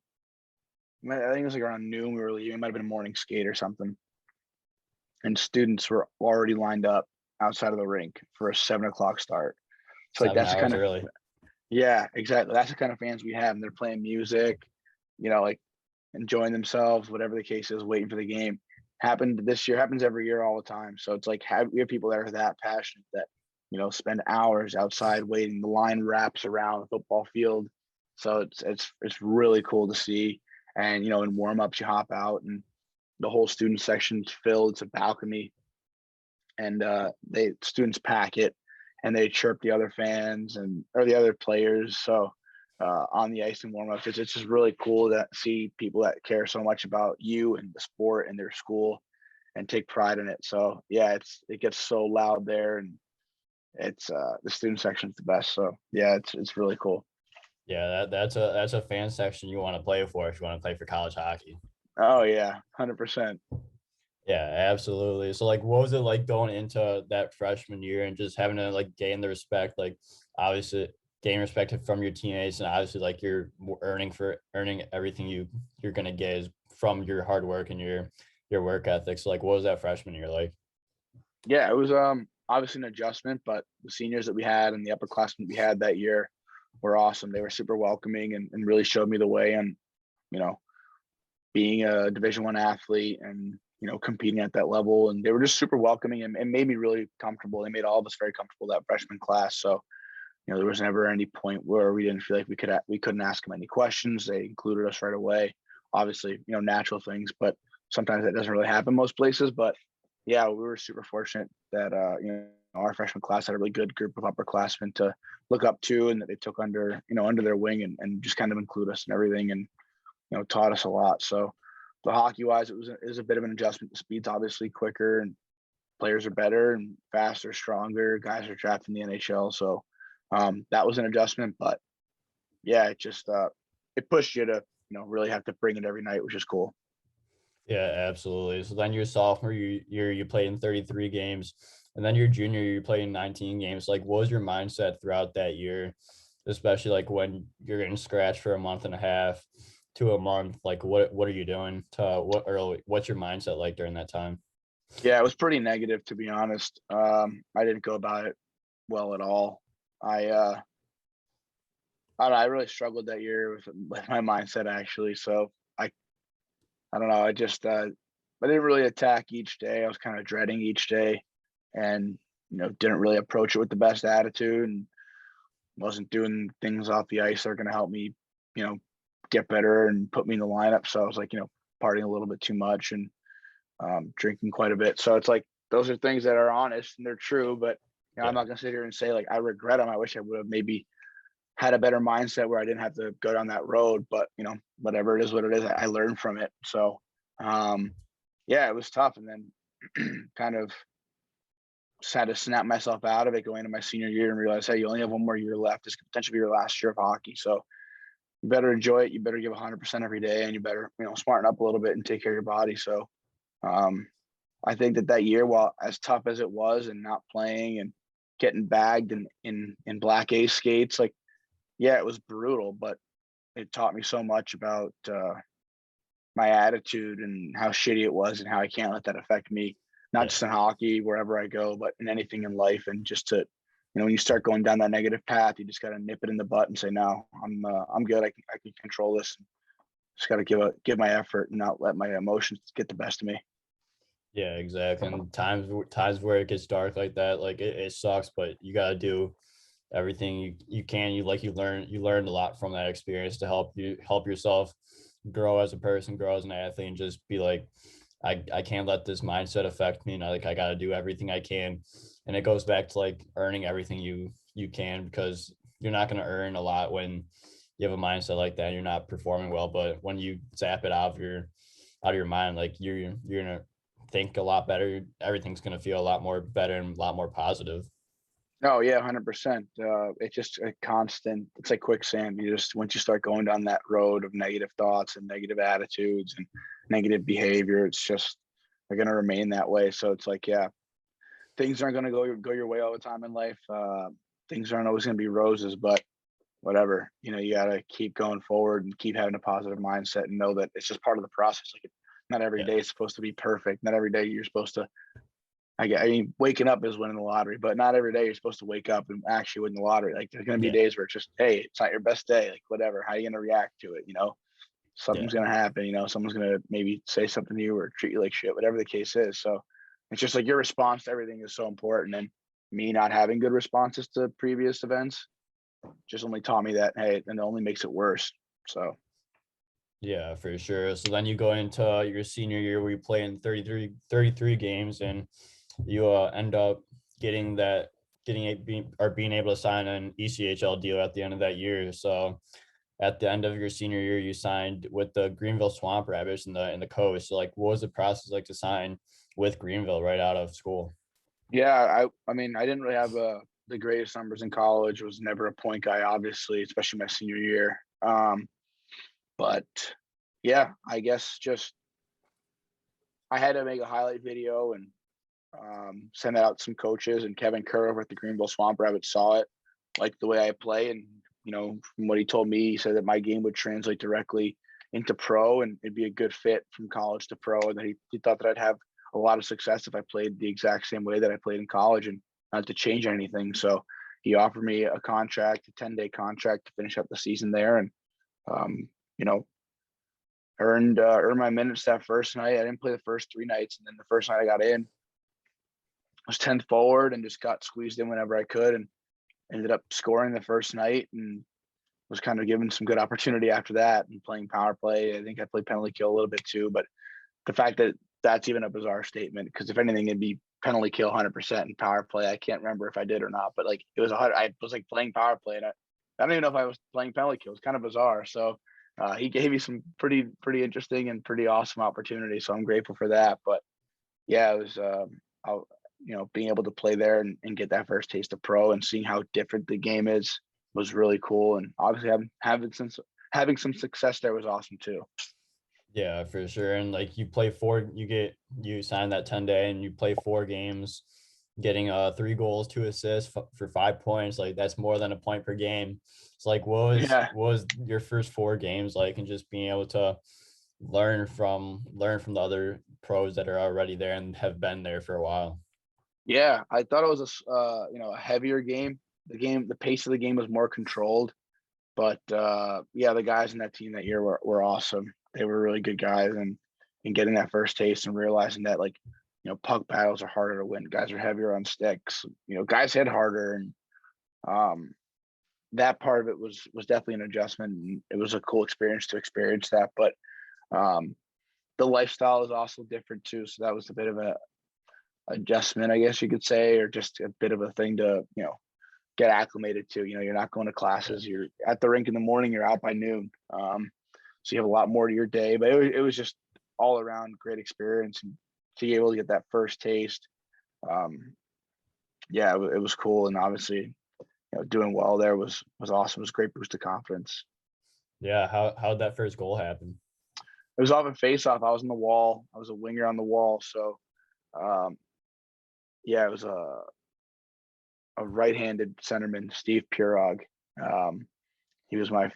I think it was like around noon we were leaving. It might have been morning skate or something. And students were already lined up outside of the rink for a 7:00 start. So like that's the kind of early. Yeah, exactly. That's the kind of fans we have. And they're playing music, like enjoying themselves, whatever the case is, waiting for the game. Happened this year, happens every year all the time. So it's like we have people that are that passionate that, spend hours outside waiting. The line wraps around the football field. So it's really cool to see. And, in warm-ups, you hop out and the whole student section's filled. It's a balcony. And students pack it, and they chirp the other fans or the other players. So on the ice and warm-ups, it's just really cool to see people that care so much about you and the sport and their school and take pride in it. So yeah, it gets so loud there, and it's the student section's the best. So yeah, it's really cool. Yeah, that's a fan section you want to play for if you want to play for college hockey. Oh yeah, 100%. Yeah, absolutely. So like, what was it like going into that freshman year and just having to like gain the respect, like obviously gain respect from your teammates, and obviously like you're earning everything you're going to get is from your hard work and your work ethics. So like, what was that freshman year like? Yeah, it was obviously an adjustment, but the seniors that we had and the upperclassmen we had that year were awesome. They were super welcoming and really showed me the way on, you know, being a Division I athlete and, you know, competing at that level. And they were just super welcoming and made me really comfortable. They made all of us very comfortable, that freshman class. So, you know, there was never any point where we didn't feel like we couldn't ask them any questions. They included us right away. Obviously, you know, natural things, but sometimes that doesn't really happen most places. But yeah, we were super fortunate that you know, our freshman class had a really good group of upperclassmen to look up to, and that they took under, you know, under their wing and just kind of include us in everything, and, you know, taught us a lot. So the hockey wise, it was a bit of an adjustment. The speed's obviously quicker, and players are better and faster, stronger. Guys are drafted in the NHL, so that was an adjustment. But yeah, it just it pushed you to, you know, really have to bring it every night, which is cool. Yeah, absolutely. So then your sophomore year, you played in 33 games, and then your junior year, you played in 19 games. Like, what was your mindset throughout that year, especially like when you're getting scratched for a month and a half to a month? Like, what are you doing to what's your mindset like during that time? Yeah, it was pretty negative, to be honest. I didn't go about it well at all. I I don't know, I really struggled that year with my mindset actually. So I don't know. I didn't really attack each day. I was kind of dreading each day, and, you know, didn't really approach it with the best attitude, and wasn't doing things off the ice that are going to help me, you know, get better and put me in the lineup. So I was like, you know, partying a little bit too much and drinking quite a bit. So it's like those are things that are honest and they're true, but, you know, I'm Yeah. not going to sit here and say like I regret them. I wish I would have maybe had a better mindset where I didn't have to go down that road. But, you know, whatever it is, what it is, I learned from it. So um, yeah, it was tough. And then kind of just had to snap myself out of it going into my senior year and realize, hey, you only have one more year left. This could potentially be your last year of hockey. So you better enjoy it. You better give 100% every day, and you better, you know, smarten up a little bit and take care of your body. So um, I think that year, while as tough as it was and not playing and getting bagged in black ace skates, like, yeah, it was brutal, but it taught me so much about my attitude and how shitty it was and how I can't let that affect me, not Yeah. just in hockey, wherever I go, but in anything in life. And just to, you know, when you start going down that negative path, you just got to nip it in the butt and say, no, I'm good. I can control this. Just got to give my effort and not let my emotions get the best of me. Yeah, exactly. And times where it gets dark like that, like it sucks, but you gotta do everything you can. You learned a lot from that experience to help yourself grow as a person, grow as an athlete, and just be like, I can't let this mindset affect me. And I gotta do everything I can. And it goes back to like earning everything you can, because you're not gonna earn a lot when you have a mindset like that and you're not performing well. But when you zap it out of your mind, like you're gonna think a lot better. Everything's gonna feel a lot more better and a lot more positive. No, yeah, 100%. It's just a constant. It's like quicksand. You just once you start going down that road of negative thoughts and negative attitudes and negative behavior, it's just they're gonna remain that way. So it's like, yeah, things aren't gonna go your way all the time in life. Things aren't always gonna be roses, but whatever. You know, you gotta keep going forward and keep having a positive mindset and know that it's just part of the process. Like, not every Yeah. day is supposed to be perfect. Not every day you're supposed to I mean, waking up is winning the lottery, but not every day you're supposed to wake up and actually win the lottery. Like, there's going to be Yeah. days where it's just, hey, it's not your best day. Like, whatever. How are you going to react to it? You know, something's Yeah. going to happen. You know, someone's going to maybe say something to you or treat you like shit, whatever the case is. So it's just like your response to everything is so important. And me not having good responses to previous events just only taught me that, hey, and it only makes it worse. So Yeah, for sure. So then you go into your senior year where you play in 33 games, and you end up getting that getting a being or being able to sign an ECHL deal at the end of that year. So at the end of your senior year, you signed with the Greenville Swamp Rabbits in the coast. So like, what was the process like to sign with Greenville right out of school? yeah, I mean, I didn't really have the greatest numbers in college. Was never a point guy, obviously, especially my senior year. But yeah, I guess just I had to make a highlight video and send that out to some coaches. And Kevin Kerr over at the Greenville Swamp Rabbits saw it, liked the way I play, and, you know, from what he told me, he said that my game would translate directly into pro and it'd be a good fit from college to pro, and that he thought that I'd have a lot of success if I played the exact same way that I played in college and not to change anything. So he offered me a contract, a 10-day contract to finish up the season there, and you know, earned my minutes that first night. I didn't play the first 3 nights, and then the first night I got in, I was 10th forward and just got squeezed in whenever I could, and ended up scoring the first night, and was kind of given some good opportunity after that and playing power play. I think I played penalty kill a little bit too, but the fact that that's even a bizarre statement, because if anything, it'd be penalty kill 100% in power play. I can't remember if I did or not, but like it was I was like playing power play, and I don't even know if I was playing penalty kill. It's kind of bizarre. So he gave me some pretty interesting and pretty awesome opportunities. So I'm grateful for that. But yeah, it was being able to play there and get that first taste of pro and seeing how different the game is was really cool. And obviously having some success there was awesome too. Yeah, for sure. And like you sign that 10-day and you play 4 games, getting 3 goals, 2 assists for 5 points. Like that's more than a point per game. It's like, what was your first 4 games like, and just being able to learn from the other pros that are already there and have been there for a while? Yeah, I thought it was a heavier game. The pace of the game was more controlled, but yeah, the guys in that team that year were awesome. They were really good guys, and getting that first taste and realizing that, like, puck battles are harder to win. Guys are heavier on sticks. Guys hit harder, and that part of it was definitely an adjustment. And it was a cool experience to experience that, but the lifestyle is also different too. So that was a bit of a adjustment, I guess you could say, or just a bit of a thing to get acclimated to. You're not going to classes. You're at the rink in the morning. You're out by noon. So you have a lot more to your day. But it was just all around great experience, and to be able to get that first taste. Yeah, it was cool, and obviously, doing well there was awesome. It was a great boost of confidence. Yeah, how'd that first goal happen? It was off a face-off. I was on the wall. I was a winger on the wall. So, yeah, it was a right-handed centerman, Steve Pirog. He was my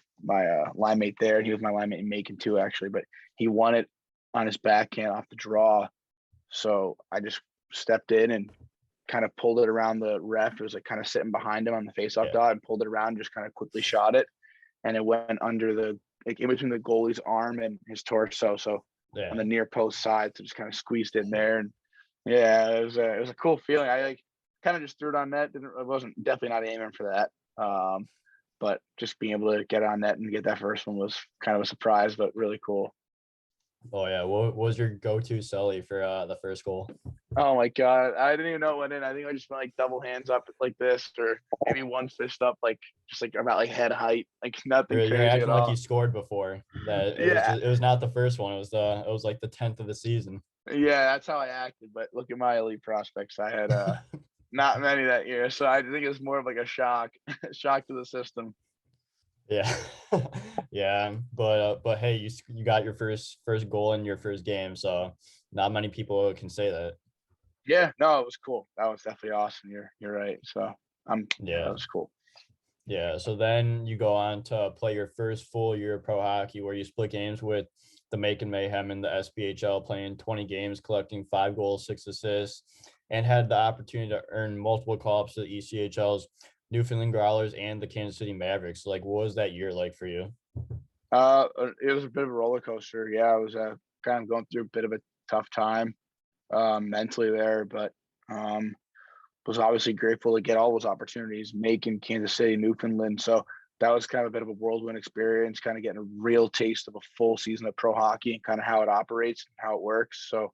line mate there. He was my line mate in Macon too, actually. But he won it on his backhand off the draw. So I just stepped in and kind of pulled it around the ref. It was like kind of sitting behind him on the face-off dot, and pulled it around, just kind of quickly shot it, and it went under in between the goalie's arm and his torso. So on the near post side, so just kind of squeezed in there, and yeah, it was a cool feeling. I kind of just threw it on net. I wasn't definitely not aiming for that. But just being able to get on net and get that first one was kind of a surprise, but really cool. Oh yeah, what was your go-to celly for the first goal? Oh my god, I didn't even know it went in. I think I just went like double hands up like this, or maybe one fist up, like just like about like head height, like nothing crazy You're acting at all. like you scored before. That it was not the first one. It was like the 10th of the season. Yeah, that's how I acted. But look at my elite prospects. I had not many that year, so I think it's more of like a shock to the system. Yeah. Yeah, but hey, you got your first goal in your first game, so not many people can say that. Yeah, no, it was cool. That was definitely awesome. You're right. So that was cool. Yeah, so then you go on to play your first full year of pro hockey, where you split games with the Macon Mayhem in the SPHL, playing 20 games, collecting 5 goals, 6 assists, and had the opportunity to earn multiple call-ups to the ECHL's Newfoundland Growlers and the Kansas City Mavericks. Like, what was that year like for you? It was a bit of a roller coaster. Yeah, I was kind of going through a bit of a tough time mentally there, but was obviously grateful to get all those opportunities, Macon, Kansas City, Newfoundland. So that was kind of a bit of a whirlwind experience, kind of getting a real taste of a full season of pro hockey and kind of how it operates and how it works. So,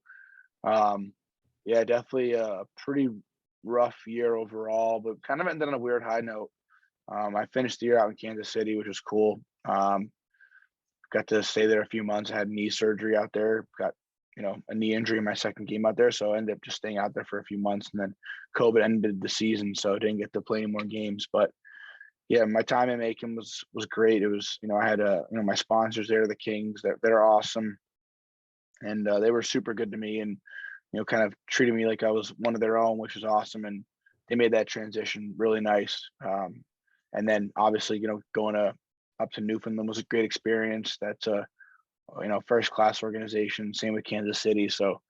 yeah, definitely a pretty rough year overall, but kind of ended on a weird high note. I finished the year out in Kansas City, which was cool. Got to stay there a few months. I had knee surgery out there, got a knee injury in my second game out there. So I ended up just staying out there for a few months, and then COVID ended the season. So I didn't get to play any more games, but yeah, my time in Macon was great. It was, I had my sponsors there, the Kings, they're awesome. And they were super good to me, and, kind of treated me like I was one of their own, which was awesome. And they made that transition really nice. And then obviously, going up to Newfoundland was a great experience. That's a first class organization. Same with Kansas City. So,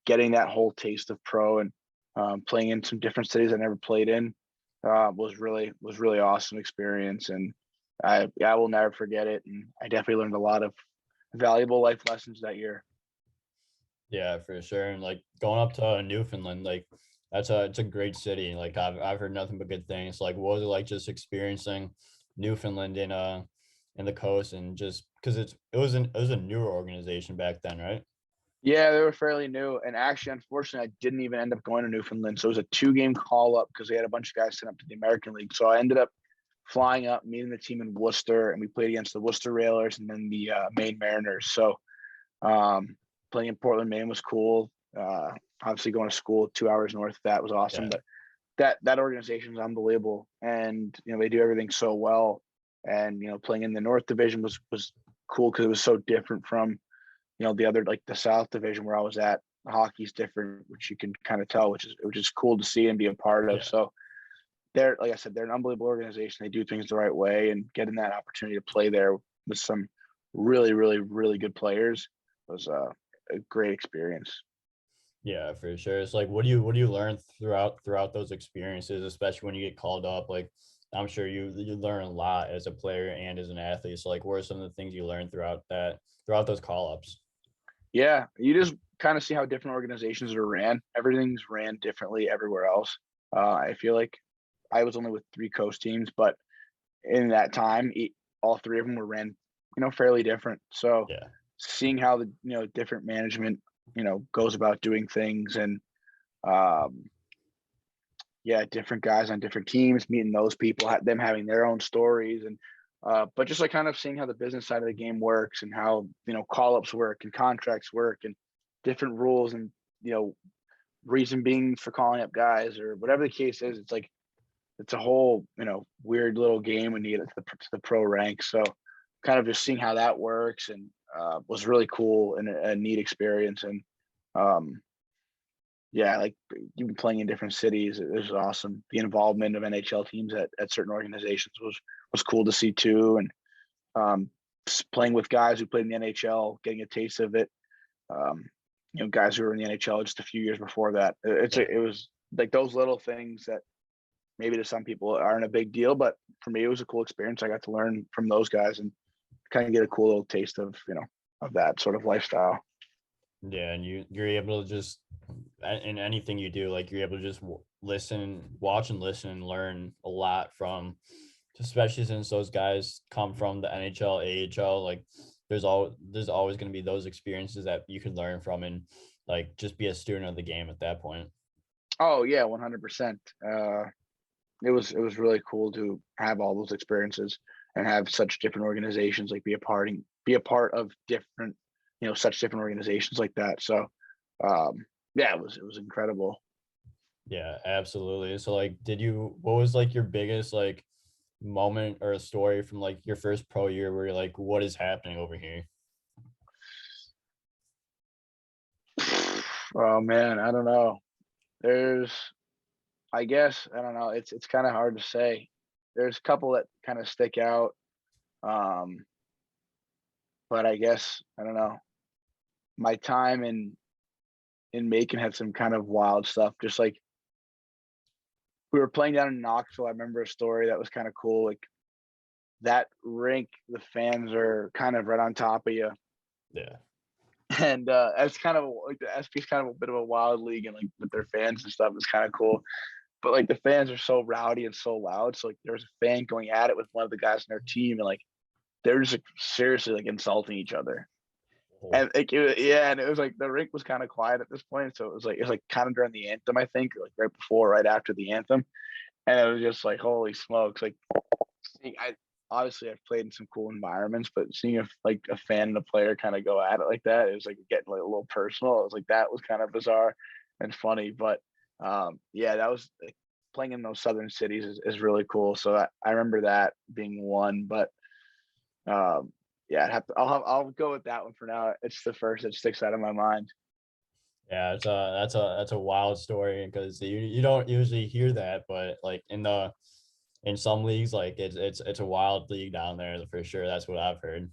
getting that whole taste of pro and playing in some different cities I never played in was really awesome experience, and I will never forget it. And I definitely learned a lot of valuable life lessons that year. Yeah, for sure. And like going up to Newfoundland, like it's a great city. Like I've heard nothing but good things. Like what was it like just experiencing Newfoundland in the coast, and just because it was a newer organization back then, right? Yeah, they were fairly new, and actually, unfortunately, I didn't even end up going to Newfoundland. So it was a 2-game call up because they had a bunch of guys sent up to the American League. So I ended up flying up, meeting the team in Worcester, and we played against the Worcester Railers and then the Maine Mariners. So playing in Portland, Maine was cool. Obviously, going to school 2 hours north of that was awesome. Yeah. But that organization is unbelievable, and they do everything so well. And playing in the North Division was cool because it was so different from the other, like the South Division where I was at. The hockey's different, which you can kind of tell, which is cool to see and be a part of. Yeah. So they're, like I said, they're an unbelievable organization. They do things the right way, and getting that opportunity to play there with some really, really, really good players was a great experience. Yeah, for sure. It's like what do you learn throughout those experiences, especially when you get called up? Like I'm sure you learn a lot as a player and as an athlete. So like what are some of the things you learned throughout those call ups? Yeah, you just kind of see how different organizations are ran. Everything's ran differently everywhere else. I feel like I was only with 3 coast teams, but in that time, all 3 of them were ran, fairly different. So Yeah. seeing how the different management goes about doing things, and um, yeah, different guys on different teams, meeting those people, them having their own stories, and but just like kind of seeing how the business side of the game works, and how call ups work and contracts work and different rules, and reason being for calling up guys or whatever the case is. It's like it's a whole weird little game when you get to the pro ranks. So kind of just seeing how that works, and was really cool and a neat experience. And um, yeah, like even playing in different cities, it was awesome. The involvement of NHL teams at certain organizations was cool to see too. And playing with guys who played in the NHL, getting a taste of it. Um, guys who were in the NHL just a few years before that. It was like those little things that maybe to some people aren't a big deal, but for me, it was a cool experience. I got to learn from those guys and kind of get a cool little taste of of that sort of lifestyle. Yeah, and you're able to just in anything you do, like you're able to just watch and listen and learn a lot from, especially since those guys come from the NHL, AHL. Like there's always going to be those experiences that you can learn from, and like just be a student of the game at that point. Oh yeah, 100%. It was really cool to have all those experiences and have such different organizations, like be a part of different such different organizations like that. So yeah, it was incredible. Yeah, absolutely. So like what was like your biggest like moment or a story from like your first pro year where you're like, what is happening over here? Oh man, I don't know. There's I guess I don't know. It's kind of hard to say. There's a couple that kind of stick out. Um, but I guess I don't know. My time in Macon had some kind of wild stuff. Just like we were playing down in Knoxville. I remember a story that was kind of cool. Like that rink, the fans are kind of right on top of you. Yeah. And it's kind of like the SP is kind of a bit of a wild league, and like with their fans and stuff, it's kind of cool. But like the fans are so rowdy and so loud. So like there was a fan going at it with one of the guys in their team, and like they were just like seriously like insulting each other. And like and it was like the rink was kind of quiet at this point, so it was like kind of during the anthem, I think, like right before, right after the anthem, and it was just like holy smokes! Like I obviously I've played in some cool environments, but seeing like a fan and a player kind of go at it like that, it was like getting like a little personal. It was like that was kind of bizarre and funny, but yeah, that was like, playing in those southern cities is really cool. So I remember that being one, but yeah, I'll go with that one for now. It's the first that sticks out of my mind. Yeah, that's a wild story because you don't usually hear that, but like in some leagues, like it's a wild league down there for sure. That's what I've heard.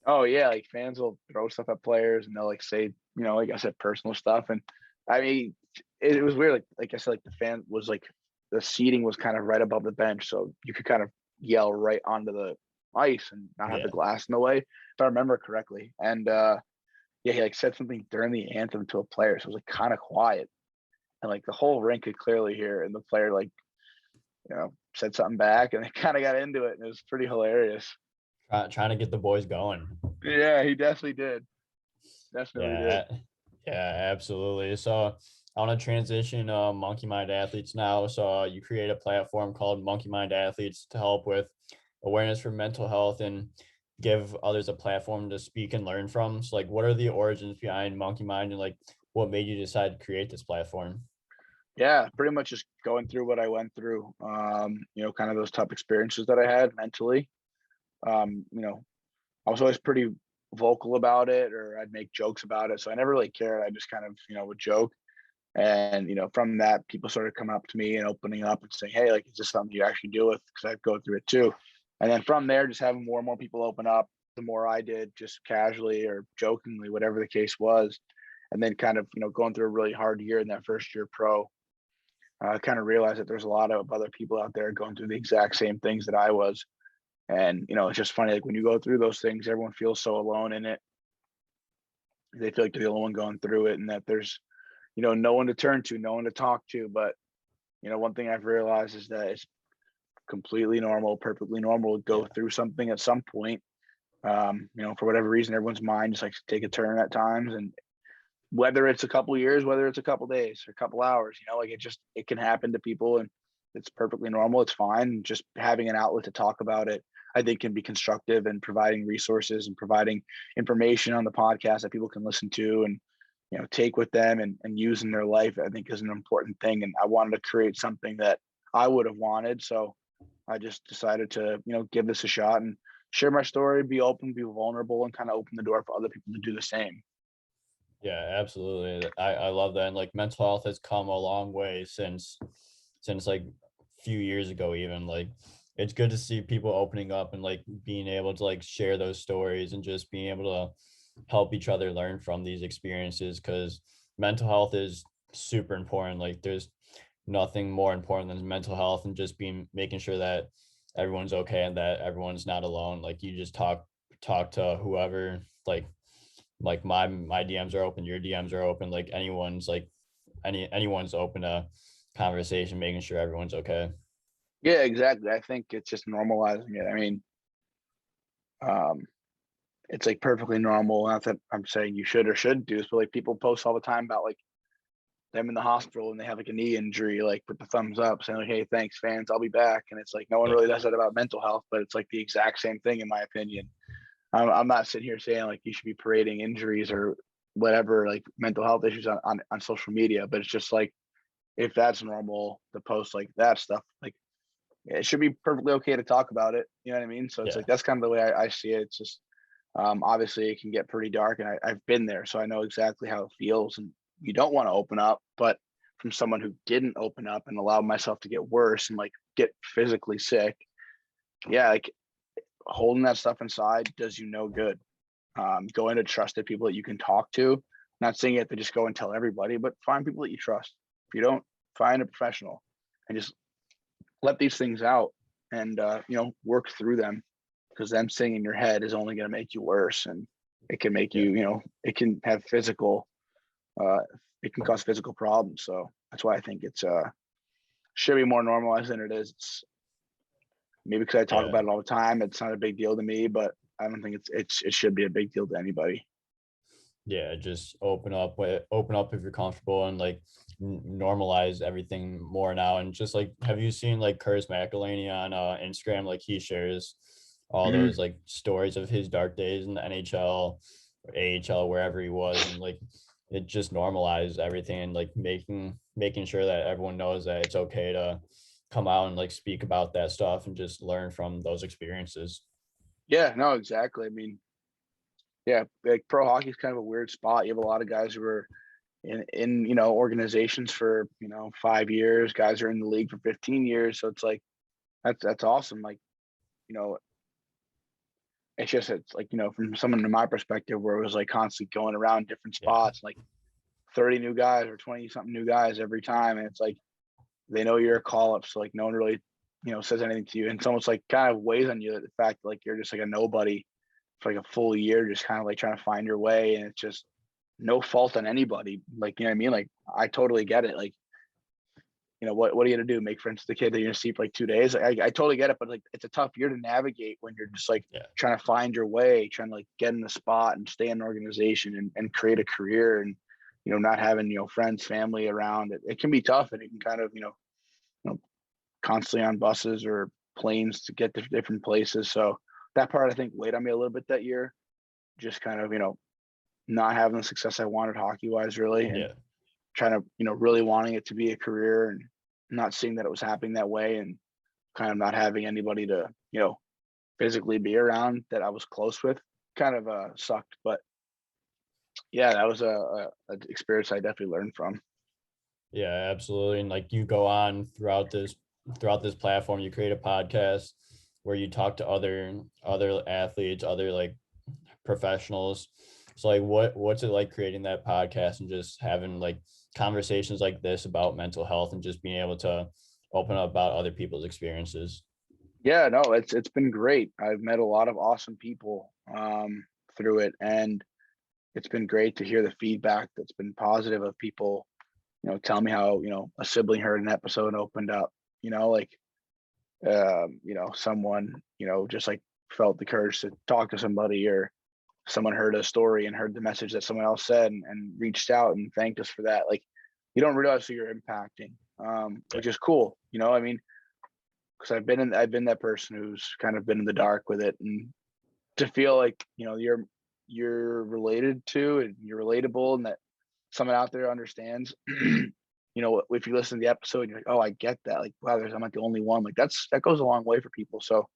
Oh yeah, like fans will throw stuff at players and they'll like say, like I said, personal stuff. And I mean, it was weird. Like I said, like the fan was like the seating was kind of right above the bench, so you could kind of yell right onto the ice and not have the glass in the way, if I remember correctly. And yeah, he like said something during the anthem to a player, so it was like kind of quiet, and like the whole rink could clearly hear, and the player like said something back, and they kind of got into it, and it was pretty hilarious. Trying to get the boys going. Yeah, he definitely did. Definitely did. Yeah, absolutely. So I want to transition Monkey Mind Athletes now. So you create a platform called Monkey Mind Athletes to help with awareness for mental health and give others a platform to speak and learn from. So like, what are the origins behind Monkey Mind, and like what made you decide to create this platform? Yeah, pretty much just going through what I went through, kind of those tough experiences that I had mentally. I was always pretty vocal about it, or I'd make jokes about it. So I never really cared. I just kind of, would joke. And, from that, people started coming up to me and opening up and saying, hey, like, is this something you actually deal with? Because I go through it too. And then from there, just having more and more people open up, the more I did, just casually or jokingly, whatever the case was. And then kind of, going through a really hard year in that first year pro, I kind of realized that there's a lot of other people out there going through the exact same things that I was. And, it's just funny, like when you go through those things, everyone feels so alone in it. They feel like they're the only one going through it, and that there's, no one to turn to, no one to talk to. But, one thing I've realized is that it's completely normal, perfectly normal to go through something at some point. For whatever reason, everyone's mind just likes to take a turn at times. And whether it's a couple years, whether it's a couple days or a couple hours, like it can happen to people, and it's perfectly normal. It's fine. Just having an outlet to talk about it, I think, can be constructive, and providing resources and providing information on the podcast that people can listen to and, take with them and use in their life, I think, is an important thing. And I wanted to create something that I would have wanted. So I just decided to, give this a shot and share my story, be open, be vulnerable, and kind of open the door for other people to do the same. Yeah, absolutely. I love that. And like mental health has come a long way since like a few years ago, even. Like it's good to see people opening up and like being able to like share those stories and just being able to help each other learn from these experiences, because mental health is super important. Like there's nothing more important than mental health, and just making sure that everyone's okay and that everyone's not alone. Like you just talk to whoever, like my DMs are open, your DMs are open, like anyone's open to conversation, making sure everyone's okay. Yeah, exactly. I think it's just normalizing it. I mean, it's like perfectly normal. Not that I'm saying you should or shouldn't do this, but like people post all the time about like them in the hospital and they have like a knee injury, like put the thumbs up saying like, hey, thanks fans, I'll be back. And it's like, no one really does that about mental health, but it's like the exact same thing in my opinion. I'm not sitting here saying like you should be parading injuries or whatever, like mental health issues on social media, but it's just like, if that's normal to post like that stuff, like it should be perfectly okay to talk about it. You know what I mean? So it's like, that's kind of the way I see it. It's just, obviously it can get pretty dark, and I've been there, so I know exactly how it feels, and you don't want to open up. But from someone who didn't open up and allowed myself to get worse and like get physically sick, yeah, like holding that stuff inside does you no good. Going to trusted people that you can talk to, not saying you have to just go and tell everybody, but find people that you trust. If you don't, find a professional and just let these things out and, work through them, because them sitting in your head is only going to make you worse. And it can make you, it can have it can cause physical problems. So that's why I think it's, should be more normalized than it is. It's maybe because I talk about it all the time, it's not a big deal to me, but I don't think it should be a big deal to anybody. Yeah, just open up if you're comfortable, and like normalize everything more now. And just like, have you seen like Curtis McElhaney on Instagram? Like he shares all those like stories of his dark days in the NHL or AHL, wherever he was, and like it just normalized everything, and like making sure that everyone knows that it's okay to come out and like speak about that stuff and just learn from those experiences. Yeah, no, exactly. I mean, yeah, like pro hockey is kind of a weird spot. You have a lot of guys who are in organizations for 5 years. Guys are in the league for 15 years. So it's like that's awesome. Like, it's like, from someone in my perspective, where it was like constantly going around different spots, like 30 new guys or 20 something new guys every time. And it's like, they know you're a call up. So like no one really, says anything to you. And it's almost like kind of weighs on you, the fact like you're just like a nobody for like a full year, just kind of like trying to find your way. And it's just no fault on anybody. Like, you know what I mean? Like, I totally get it. Like, what are you gonna do? Make friends with the kid that you're gonna see for like 2 days? I totally get it, but like it's a tough year to navigate when you're just like trying to find your way, trying to like get in the spot and stay in an organization and create a career, and not having friends, family around. It can be tough, and it can kind of constantly on buses or planes to get to different places. So that part I think weighed on me a little bit that year. Just kind of not having the success I wanted hockey wise, really, and trying to really wanting it to be a career and not seeing that it was happening that way, and kind of not having anybody to physically be around that I was close with kind of sucked. But yeah, that was a experience I definitely learned from. Yeah, absolutely. And like you go on throughout this platform, you create a podcast where you talk to other athletes, other like professionals. So like what's it like creating that podcast and just having like conversations like this about mental health and just being able to open up about other people's experiences? Yeah, no, it's been great. I've met a lot of awesome people through it, and it's been great to hear the feedback that's been positive of people, tell me how, a sibling heard an episode and opened up, like someone, just like felt the courage to talk to somebody, or someone heard a story and heard the message that someone else said and reached out and thanked us for that. Like, you don't realize who you're impacting, which is cool. I mean, because I've been that person who's kind of been in the dark with it, and to feel like, you're related to and you're relatable, and that someone out there understands, if you listen to the episode, you're like, oh, I get that. Like, wow, I'm not the only one. Like that goes a long way for people. So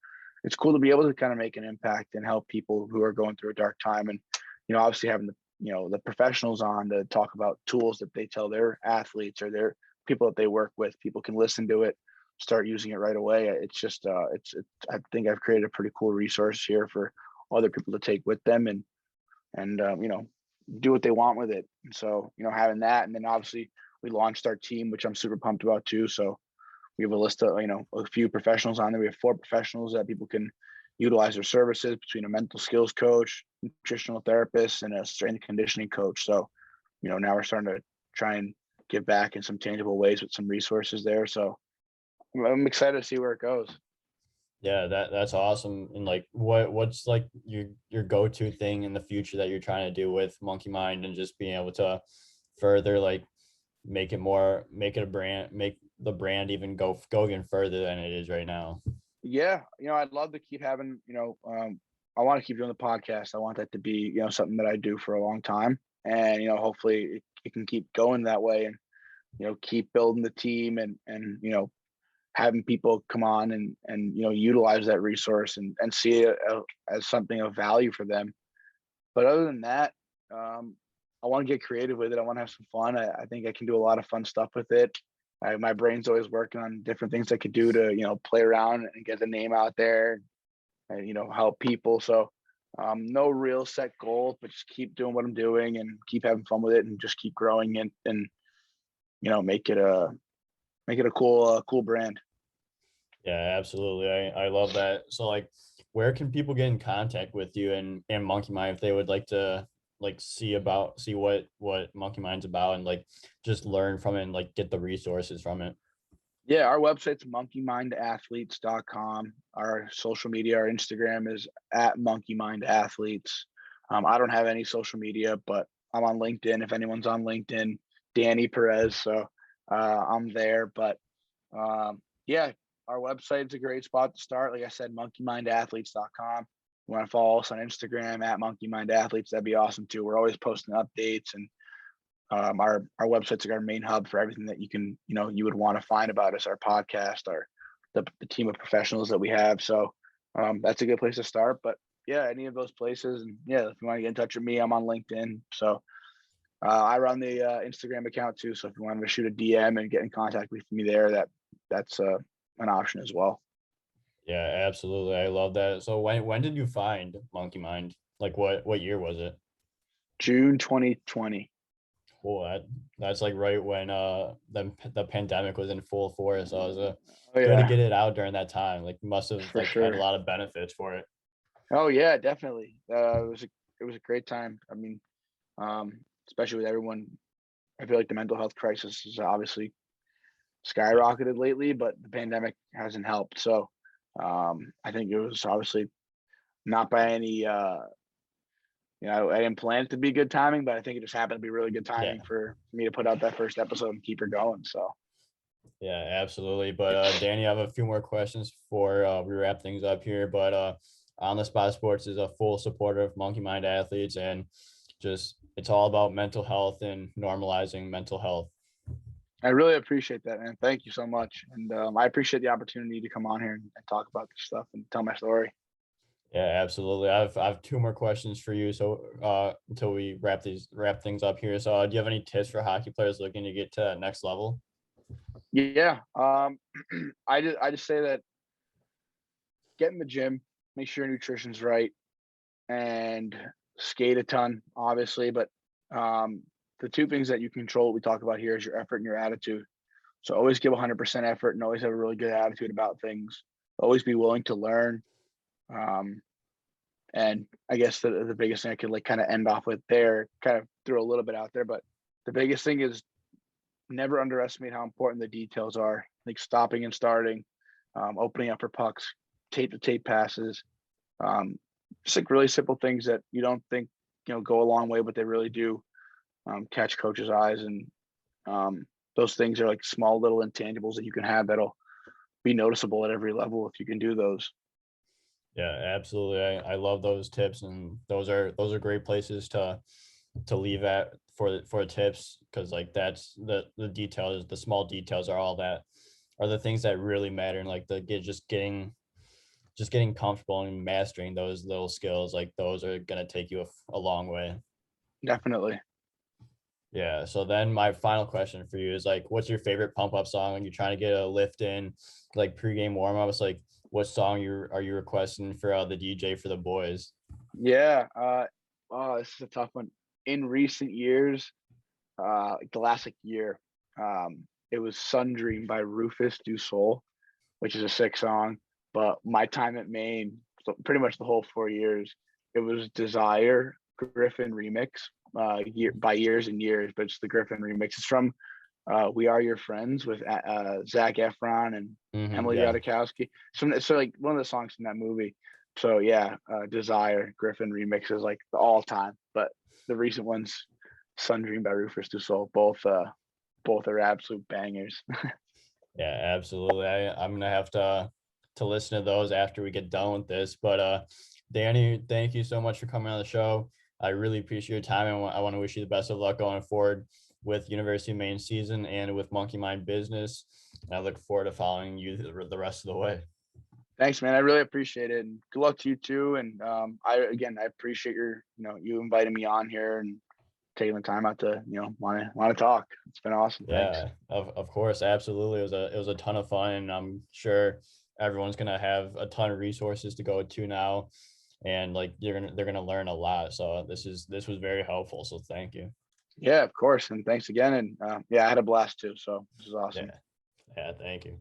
it's cool to be able to kind of make an impact and help people who are going through a dark time. And, obviously having the professionals on to talk about tools that they tell their athletes or their people that they work with, people can listen to it, start using it right away. It's just, I think I've created a pretty cool resource here for other people to take with them and do what they want with it. And so, having that, and then obviously we launched our team, which I'm super pumped about too. So we have a list of, a few professionals on there. We have 4 professionals that people can utilize their services, between a mental skills coach, nutritional therapist, and a strength and conditioning coach. So, now we're starting to try and give back in some tangible ways with some resources there. So I'm excited to see where it goes. Yeah, that's awesome. And like what's like your go-to thing in the future that you're trying to do with Monkey Mind, and just being able to further like make it a brand, make the brand even go even further than it is right now? Yeah, I'd love to keep having, I want to keep doing the podcast. I want that to be, something that I do for a long time, and hopefully it can keep going that way, and keep building the team, and having people come on and utilize that resource and see it as something of value for them. But other than that, I want to get creative with it. I want to have some fun. I think I can do a lot of fun stuff with it. My brain's always working on different things I could do to play around and get the name out there and help people. So no real set goal, but just keep doing what I'm doing and keep having fun with it, and just keep growing it, and make it a cool brand. Yeah, absolutely. I love that. So like, where can people get in contact with you and Monkey Mind if they would like to like see what Monkey Mind's about, and like just learn from it and like get the resources from it? Yeah, our website's monkeymindathletes.com. Our social media, our Instagram is at monkeymindathletes. I don't have any social media, but I'm on LinkedIn. If anyone's on LinkedIn, Danny Perez. So I'm there. But yeah, our website's a great spot to start. Like I said, monkeymindathletes.com. You want to follow us on Instagram at monkeymindathletes, that'd be awesome too. We're always posting updates, and our website's like our main hub for everything that you would want to find about us, our podcast, the team of professionals that we have. So that's a good place to start. But yeah, any of those places, and yeah, if you want to get in touch with me, I'm on LinkedIn. So I run the Instagram account too. So if you want to shoot a DM and get in contact with me there, that's an option as well. Yeah, absolutely. I love that. So when did you find Monkey Mind? Like what year was it? June 2020. Cool. That's like right when the pandemic was in full force. So it was Oh good to yeah, get it out during that time. Like must have for like had a sure. lot of benefits for it. Oh yeah, definitely. It was a great time. I mean, especially with everyone. I feel like the mental health crisis has obviously Yeah. skyrocketed lately, but the pandemic hasn't helped. So I think it was obviously not by any I didn't plan it to be good timing, but I think it just happened to be really good Yeah. timing for me to put out that first episode and keep her going. So Yeah, absolutely. But Danny, I have a few more questions before we wrap things up here. But On the Spot Sports is a full supporter of Monkey Mind athletes, and just it's all about mental health and normalizing mental health. I really appreciate that, man. Thank you so much. And I appreciate the opportunity to come on here and talk about this stuff and tell my story. Yeah, absolutely. I have two more questions for you. So until we wrap things up here. So do you have any tips for hockey players looking to get to that next level? Yeah. I just say that get in the gym, make sure your nutrition's right, and skate a ton, obviously. But the two things that you control, we talk about here, is your effort and your attitude. So always give 100% effort and always have a really good attitude about things. Always be willing to learn. Um, and I guess the biggest thing I could like kind of end off with there, kind of threw a little bit out there, but the biggest thing is never underestimate how important the details are, like stopping and starting, opening up for pucks, tape to tape passes, um, just like really simple things that you don't think go a long way, but they really do catch coaches' eyes, and those things are like small little intangibles that you can have that'll be noticeable at every level if you can do those. Yeah, absolutely. I love those tips, and those are great places to leave at for tips, because like that's the details, the small details are all that are the things that really matter, and like just getting comfortable and mastering those little skills, like those are gonna take you a long way. Definitely. Yeah. So then my final question for you is like, what's your favorite pump up song when you're trying to get a lift in, like pregame warm ups? Like, what song are you requesting for the DJ for the boys? Yeah. Oh, this is a tough one. In recent years, the last like year, it was "Sun Dream" by Rufus Du Sol, which is a sick song. But my time at Maine, so pretty much the whole 4 years, it was "Desire" Griffin remix, by Years and Years, but it's the Griffin remix. It's from "We Are Your Friends" with Zac Efron and Emily Yeah. Ratajkowski. So like one of the songs from that movie. So yeah, "Desire" Griffin remix is like the all time, but the recent ones, "Sun Dream" by Rufus Du Sol, both are absolute bangers. Yeah, absolutely. I'm gonna have to listen to those after we get done with this. But Danny, thank you so much for coming on the show. I really appreciate your time, and I want to wish you the best of luck going forward with University of Maine season and with Monkey Mind Business. And I look forward to following you the rest of the way. Thanks, man. I really appreciate it, and good luck to you too. And I appreciate you inviting me on here and taking the time out to want to talk. It's been awesome. Thanks. Yeah, of course, absolutely. It was a ton of fun, and I'm sure everyone's gonna have a ton of resources to go to now, and like they're gonna learn a lot. So this was very helpful. So thank you. Yeah, of course, and thanks again. And yeah, I had a blast too. So this is awesome. Yeah, yeah, thank you.